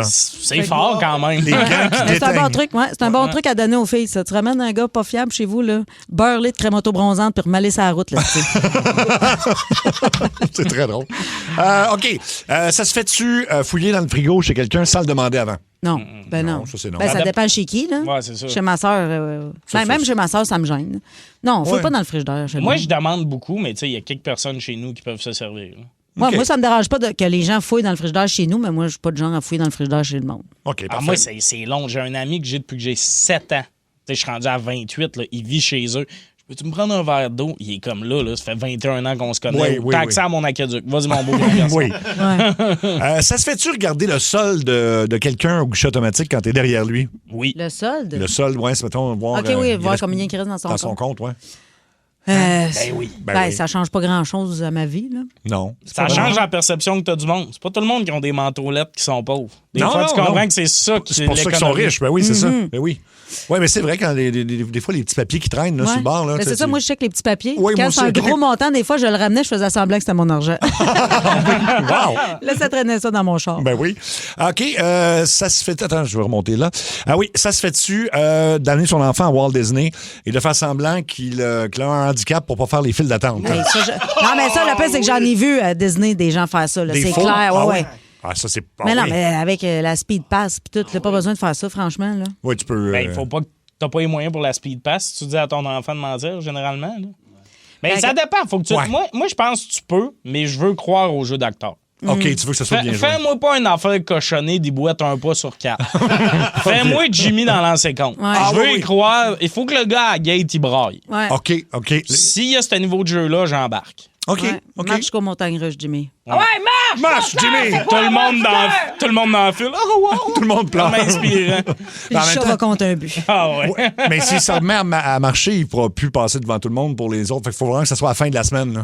C'est fort quand même. Les gants qui C'est un bon déteignent. truc, ouais. C'est un bon truc à donner aux filles, ça. Tu ramènes un gars pas fiable chez vous, là, beurre-les de crème auto-bronzante puis remaler sa route, là, tu sais. C'est très drôle. OK. Ça se fait-tu fouiller dans le frigo chez quelqu'un sans le demander avant? Non, ben non. Ça, c'est non. Ben, ça dépend chez qui, là. Ouais, c'est ça. Chez ma soeur. Même chez ma soeur, ça me gêne. Non, on ne fouille pas dans le frigidaire. Chez Moi, nous. je demande beaucoup, mais tu sais, il y a quelques personnes chez nous qui peuvent se servir. là. Ouais, moi, ça me dérange pas que les gens fouillent dans le frigidaire chez nous, mais moi, je suis pas de genre à fouiller dans le frigidaire chez le monde. OK, Ah, moi, c'est long. J'ai un ami que j'ai depuis que j'ai 7 ans. Tu sais, je suis rendu à 28, là. Il vit chez eux. Peux-tu me prendre un verre d'eau? Il est comme là, ça fait 21 ans qu'on se connaît. Oui, T'as oui, accès à mon aqueduc. Vas-y, mon beau. Oui. Ça se fait-tu regarder le solde de quelqu'un au guichet automatique quand t'es derrière lui? Oui. Le solde? Le solde, oui, c'est mettons voir. OK, oui, il voir reste combien il reste dans son compte. oui. Ben oui. Ben oui. Ça change pas grand-chose à ma vie, là. Non. Ça change la perception que t'as du monde. C'est pas tout le monde qui ont des manteaulettes qui sont pauvres. Des fois, tu comprends que c'est ça qui c'est pour ça qu'ils sont l'économie. riches. Ben oui, c'est ça. Ben oui. Oui, mais c'est vrai, quand des fois, les petits papiers qui traînent là, sur le bord. Là, Ben, c'est ça, moi, je check les petits papiers. Oui, moi Quand c'est un aussi. gros montant, des fois, je le ramenais, je faisais semblant que c'était mon argent. Wow! Là, ça traînait ça dans mon char. Ben oui. OK, ça se fait... Attends, je vais remonter là. Ah oui, ça se fait-tu d'amener son enfant à Walt Disney et de faire semblant qu'il a un handicap pour pas faire les files d'attente? Hey, non, mais ça, le pire, c'est que j'en ai vu à Disney des gens faire ça. là. Des C'est faux? clair, Ah ouais. Ah, ça, c'est pas... Mais non, oui. mais avec la Speed Pass puis tout, t'as pas besoin de faire ça, franchement. Là. Oui, tu peux... Ben, il faut pas que t'as pas les moyens pour la speed pass. Tu dis à ton enfant de mentir, généralement. Là. Mais Ben, ça dépend. Faut que tu... Ouais. Moi, je pense que tu peux, mais je veux croire au jeu d'acteur. OK, tu veux que ça soit bien joué. Fais-moi pas une affaire cochonnée des boîtes un pas sur 4. Fais-moi Jimmy dans l'ancien compte. Ouais. Je veux oui, y oui. croire. Il faut que le gars à la gate, il braille. Ouais. OK. S'il y a ce niveau de jeu-là, j'embarque. OK, Ouais. OK. Marche jusqu'aux montagnes russes, Jimmy. Ouais, marche! Jimmy! Tout le monde dans le fil. Oh, wow! Tout le monde pleure. Inspirant. Puis En le même chat temps- va compter un but. Ah ouais. Ouais, mais s'il se remet à marcher, il ne pourra plus passer devant tout le monde pour les autres. Fait qu'il faut vraiment que ça soit à la fin de la semaine. Là.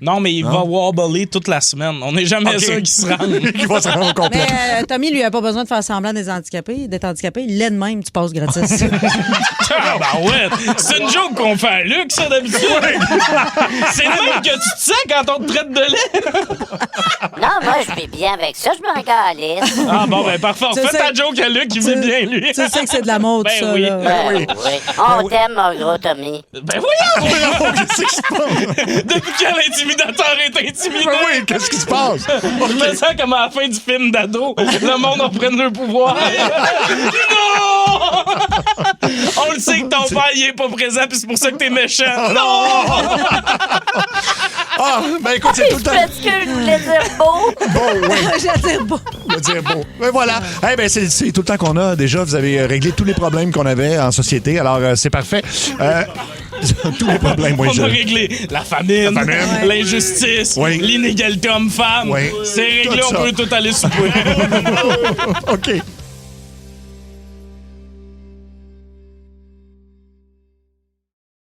Non, mais il va wobbler toute la semaine. On n'est jamais OK. sûr qu'il se rende. Il va se rendre au complet. Mais Tommy, lui, a pas besoin de faire semblant d'être handicapé. Il l'est de même, tu passes gratis. Ah, ben ouais. C'est une joke qu'on fait à Luc, ça, d'habitude. C'est le même que tu te sens quand on te traite de lait. Non, moi, je vis bien avec ça, je m'en calisse. Ah bon, ben parfait. Tu Fais sais- ta joke à Luc, il vit bien, lui. Tu sais que c'est de l'amour, tout Ben ça. oui. Là. Ben oui. On t'aime, mon gros Tommy. Ben voyons! Depuis quand l'intimidateur est intimidé? Ben oui, qu'est-ce qui se passe? Je me sens comme à la fin du film d'ado. Le monde reprenne leur pouvoir. Non! On le sait que ton père, il est pas présent, puis c'est pour ça que t'es méchant. Non! Ah, ben écoute, c'est tout le temps... Parce que je voulais dire beau. Bon, oui. J'ai dire bon. On va dire bon. Ben voilà. Eh ben, c'est tout le temps qu'on a. Déjà, vous avez réglé tous les problèmes qu'on avait en société. Alors, c'est parfait. Tous les problèmes, oui. On a réglé la famine, l'injustice, Oui. l'inégalité homme-femme. Oui. C'est réglé, Tout on ça. peut tout aller souper. OK.